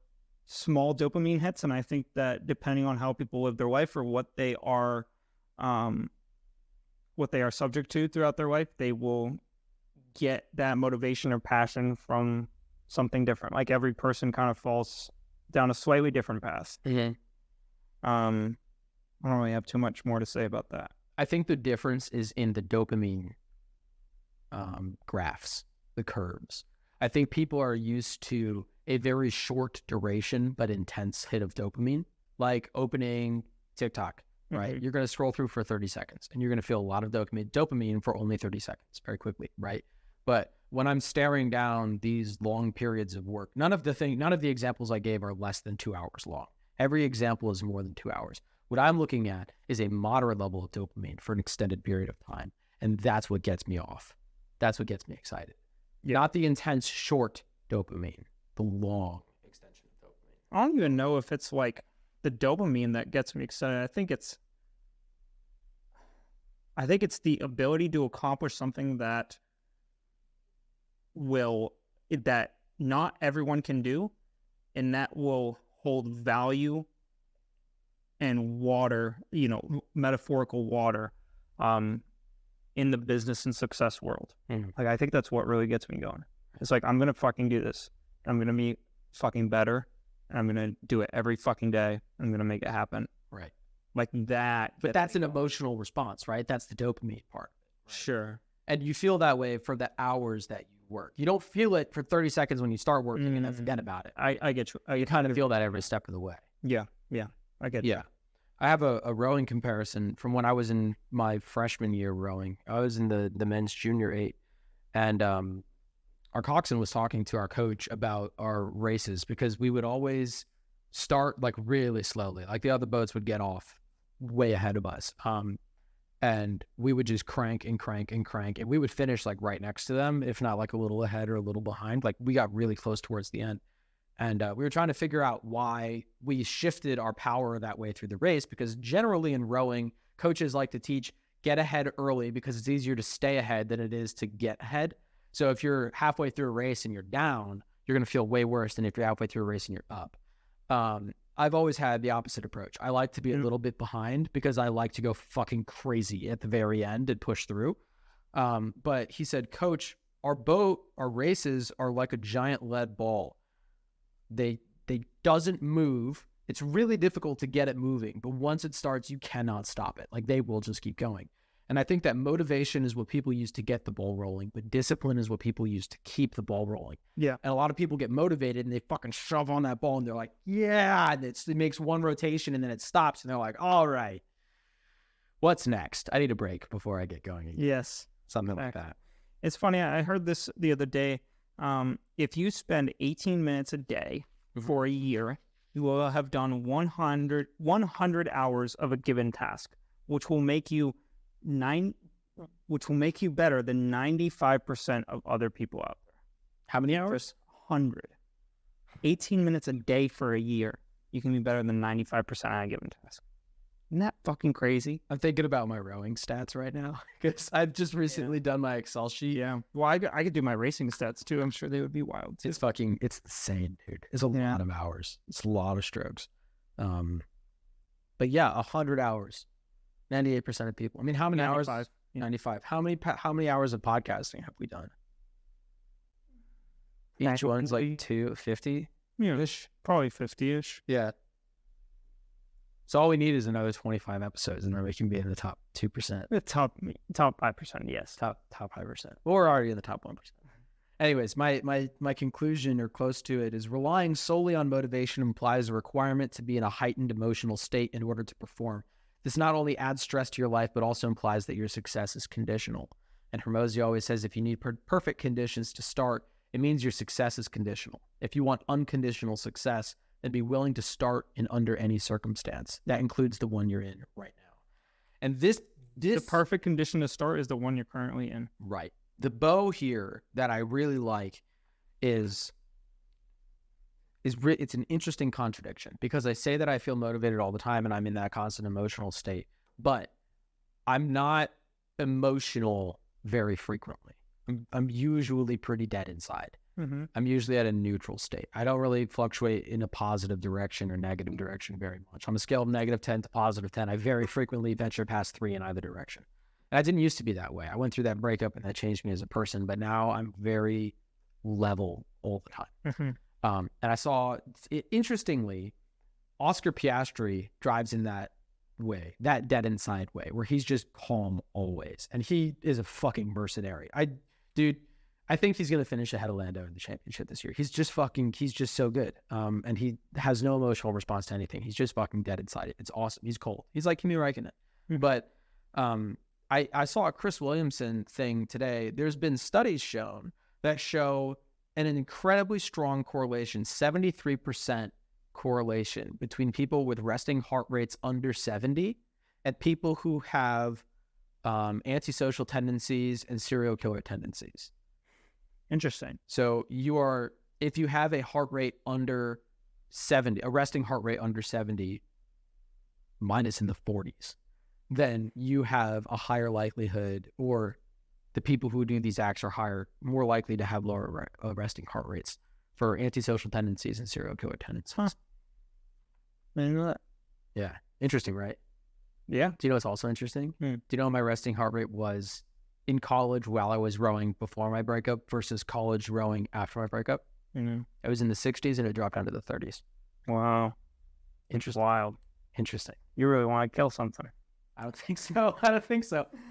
B: small dopamine hits, and I think that depending on how people live their life or what they are subject to throughout their life, they will get that motivation or passion from something different. Like every person kind of falls down a slightly different path.
A: Mm-hmm.
B: I don't really have too much more to say about that.
A: I think the difference is in the dopamine graphs, the curves. I think people are used to a very short duration but intense hit of dopamine, like opening TikTok, right? Mm-hmm. You're going to scroll through for 30 seconds and you're going to feel a lot of dopamine for only 30 seconds very quickly, right? But when I'm staring down these long periods of work, none of the examples I gave are less than 2 hours long. Every example is more than 2 hours. What I'm looking at is a moderate level of dopamine for an extended period of time. And that's what gets me off. That's what gets me excited. Not the intense short dopamine, the long extension of dopamine.
B: I don't even know if it's like the dopamine that gets me excited. I think it's the ability to accomplish something that not everyone can do, and that will hold value and water, metaphorical water, in the business and success world. Like, I think that's what really gets me going. It's like, I'm going to fucking do this. I'm going to be fucking better. And I'm going to do it every fucking day. I'm going to make it happen.
A: Right.
B: Like that.
A: But that's an emotional response, right? That's the dopamine part.
B: Right? Sure.
A: And you feel that way for the hours that you work. You don't feel it for 30 seconds when you start working and then forget about it.
B: I get you.
A: You kind of feel that every step of the way.
B: Yeah. I get you.
A: Yeah. I have a rowing comparison from when I was in my freshman year rowing. I was in the men's junior 8, and our coxswain was talking to our coach about our races, because we would always start like really slowly. Like the other boats would get off way ahead of us, and we would just crank and crank and crank, and we would finish like right next to them, if not like a little ahead or a little behind. Like we got really close towards the end. And we were trying to figure out why we shifted our power that way through the race, because generally in rowing, coaches like to teach get ahead early because it's easier to stay ahead than it is to get ahead. So if you're halfway through a race and you're down, you're going to feel way worse than if you're halfway through a race and you're up. I've always had the opposite approach. I like to be a little bit behind because I like to go fucking crazy at the very end and push through. But he said, Coach, our races are like a giant lead ball. They doesn't move. It's really difficult to get it moving, but once it starts, you cannot stop it. Like, they will just keep going. And I think that motivation is what people use to get the ball rolling, but discipline is what people use to keep the ball rolling.
B: Yeah.
A: And a lot of people get motivated and they fucking shove on that ball and they're like, yeah, and it makes one rotation and then it stops and they're like, all right, what's next? I need a break before I get going again.
B: Yes.
A: Something like that.
B: It's funny. I heard this the other day. If you spend 18 minutes a day for a year, you will have done 100 hours of a given task, which will make you better than 95% of other people out there.
A: How many hours?
B: 100. 18 minutes a day for a year, you can be better than 95% on a given task. Isn't that fucking crazy?
A: I'm thinking about my rowing stats right now because I've just recently done my Excel sheet.
B: Yeah. Well, I could do my racing stats too. I'm sure they would be wild too.
A: It's insane, dude. It's a lot of hours. It's a lot of strokes. But yeah, 100 hours. 98% of people. I mean, how many
B: 95.
A: hours?
B: Yeah.
A: 95. How many hours of podcasting have we done? Each one's like 250?
B: Yeah, probably 50-ish.
A: Yeah. So all we need is another 25 episodes, and then we can be in the top 2%.
B: The top 5%, yes.
A: Top 5%. Well, we're already in the top 1%. Anyways, my conclusion or close to it is relying solely on motivation implies a requirement to be in a heightened emotional state in order to perform. This not only adds stress to your life, but also implies that your success is conditional. And Hormozy always says if you need perfect conditions to start, it means your success is conditional. If you want unconditional success, then be willing to start in under any circumstance. That includes the one you're in right now. And the
B: perfect condition to start is the one you're currently in.
A: Right. The bow here that I really like is it's an interesting contradiction because I say that I feel motivated all the time and I'm in that constant emotional state, but I'm not emotional very frequently. I'm usually pretty dead inside.
B: Mm-hmm.
A: I'm usually at a neutral state. I don't really fluctuate in a positive direction or negative direction very much. On a scale of -10 to +10, I very frequently venture past 3 in either direction. And I didn't used to be that way. I went through that breakup and that changed me as a person, but now I'm very level all the time.
B: Mm-hmm.
A: And I saw, interestingly, Oscar Piastri drives in that way, that dead inside way, where he's just calm always. And he is a fucking mercenary. I think he's going to finish ahead of Lando in the championship this year. He's just so good. And he has no emotional response to anything. He's just fucking dead inside it. It's awesome. He's cold. He's like Kimi Räikkönen. Mm-hmm. But I saw a Chris Williamson thing today. There's been studies that show an incredibly strong correlation, 73% correlation between people with resting heart rates under 70 and people who have antisocial tendencies and serial killer tendencies.
B: Interesting.
A: So if you have a heart rate under 70, a resting heart rate under 70, minus in the 40s, then you have a higher likelihood, or the people who do these acts are more likely to have lower resting heart rates for antisocial tendencies and serial killer tendencies.
B: Huh. I didn't know that.
A: Yeah. Interesting, right?
B: Yeah.
A: Do you know what's also interesting? Do you know what my resting heart rate was in college while I was rowing before my breakup versus college rowing after my breakup?
B: Mm-hmm.
A: It was in the 60s and it dropped down to the 30s.
B: Wow.
A: Interesting.
B: Wild.
A: Interesting.
B: You really want to kill something.
A: I don't think so.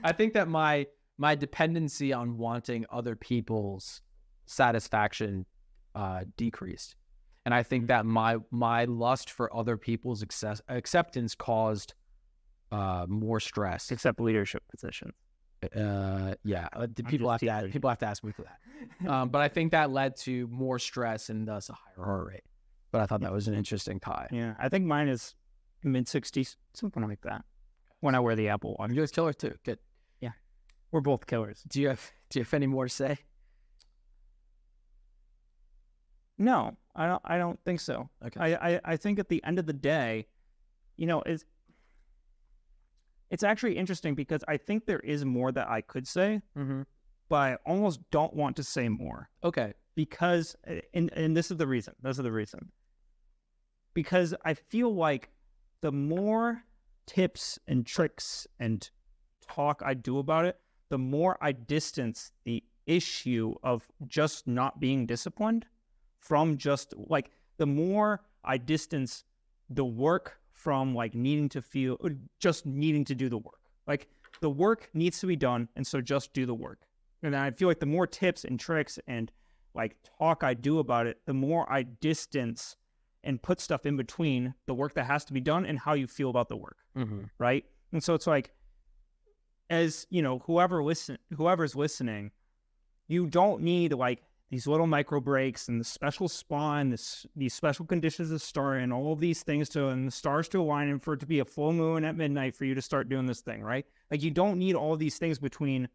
A: I think that my dependency on wanting other people's satisfaction decreased. And I think that my lust for other people's acceptance caused more stress.
B: Except leadership positions.
A: Yeah. People have to ask me for that. But I think that led to more stress and thus a higher heart rate. But I thought that was an interesting tie.
B: Yeah. I think mine is mid-60s, something like that. When I wear the Apple Watch.
A: You're a killer too. Good.
B: Yeah. We're both killers.
A: Do you have any more to say?
B: No, I don't think so.
A: Okay.
B: I think at the end of the day, it's actually interesting because I think there is more that I could say, but I almost don't want to say more.
A: Okay.
B: Because, and this is the reason. because I feel like the more tips and tricks and talk I do about it, the more I distance the issue of just not being disciplined from just like, the more I distance the work from like needing to do the work. Like the work needs to be done, and so just do the work. And I feel like the more tips and tricks and like talk I do about it, the more I distance and put stuff in between the work that has to be done and how you feel about the work. Right. And so it's like, as you know, whoever's listening, you don't need like these little micro breaks and the special spawn, these special conditions to start, and all of these things and the stars to align, and for it to be a full moon at midnight for you to start doing this thing, right? Like you don't need all these things between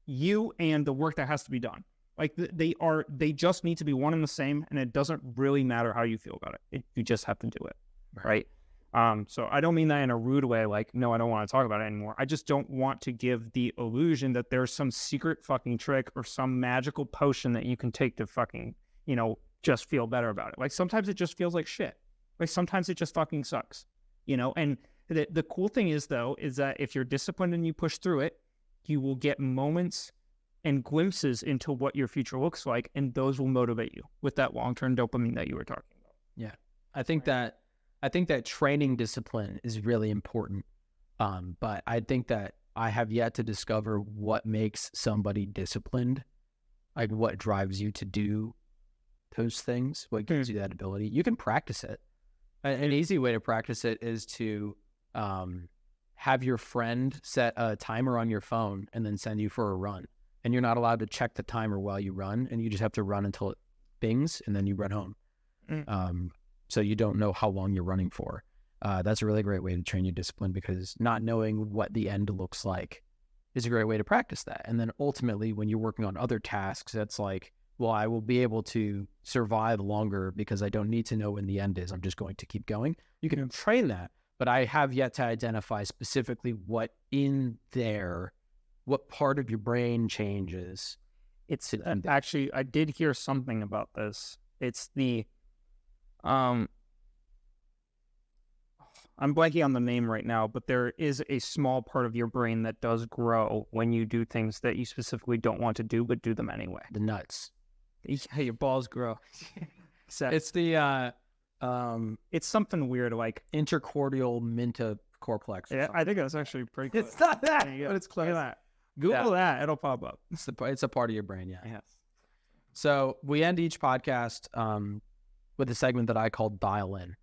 B: you and the work that has to be done. Like they just need to be one and the same, and it doesn't really matter how you feel about it. You just have to do it, right? So I don't mean that in a rude way, like, no, I don't want to talk about it anymore. I just don't want to give the illusion that there's some secret fucking trick or some magical potion that you can take to fucking, just feel better about it. Like sometimes it just feels like shit. Like sometimes it just fucking sucks, and the cool thing is though, is that if you're disciplined and you push through it, you will get moments and glimpses into what your future looks like. And those will motivate you with that long-term dopamine that you were talking about.
A: Yeah. I think that training discipline is really important. But I think that I have yet to discover what makes somebody disciplined, like what drives you to do those things, what gives you that ability. You can practice it. An easy way to practice it is to have your friend set a timer on your phone and then send you for a run. And you're not allowed to check the timer while you run, and you just have to run until it bings, and then you run home. So you don't know how long you're running for. That's a really great way to train your discipline, because not knowing what the end looks like is a great way to practice that. And then ultimately, when you're working on other tasks, that's like, well, I will be able to survive longer because I don't need to know when the end is. I'm just going to keep going. You can train that, but I have yet to identify specifically what part of your brain changes.
B: It's actually, I did hear something about this. It's the, I'm blanking on the name right now, but there is a small part of your brain that does grow when you do things that you specifically don't want to do, but do them anyway.
A: The nuts.
B: Yeah, your balls grow.
A: It's the,
B: it's something weird like
A: intercordial metacorplex.
B: Yeah, I think that's actually pretty close.
A: It's not that, but it's close.
B: Look at that. Google that, it'll pop up.
A: It's a part of your brain, yeah.
B: Yes.
A: So we end each podcast with a segment that I call Dial In,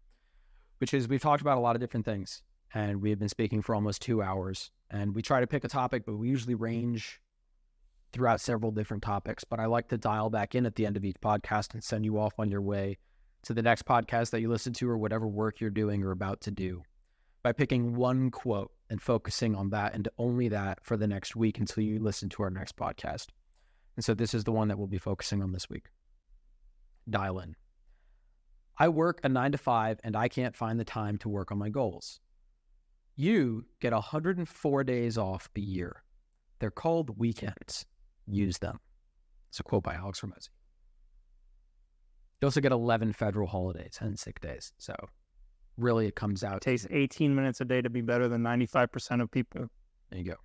A: which is we've talked about a lot of different things, and we've been speaking for almost 2 hours, and we try to pick a topic, but we usually range throughout several different topics. But I like to dial back in at the end of each podcast and send you off on your way to the next podcast that you listen to, or whatever work you're doing or about to do, by picking one quote and focusing on that and only that for the next week until you listen to our next podcast. And so this is the one that we'll be focusing on this week. Dial in. I work a 9 to 5 and I can't find the time to work on my goals. You get 104 days off a year. They're called weekends. Use them. It's a quote by Alex Ramosi. You also get 11 federal holidays and sick days. So really it comes out.
B: It takes 18 minutes a day to be better than 95% of people.
A: There you go.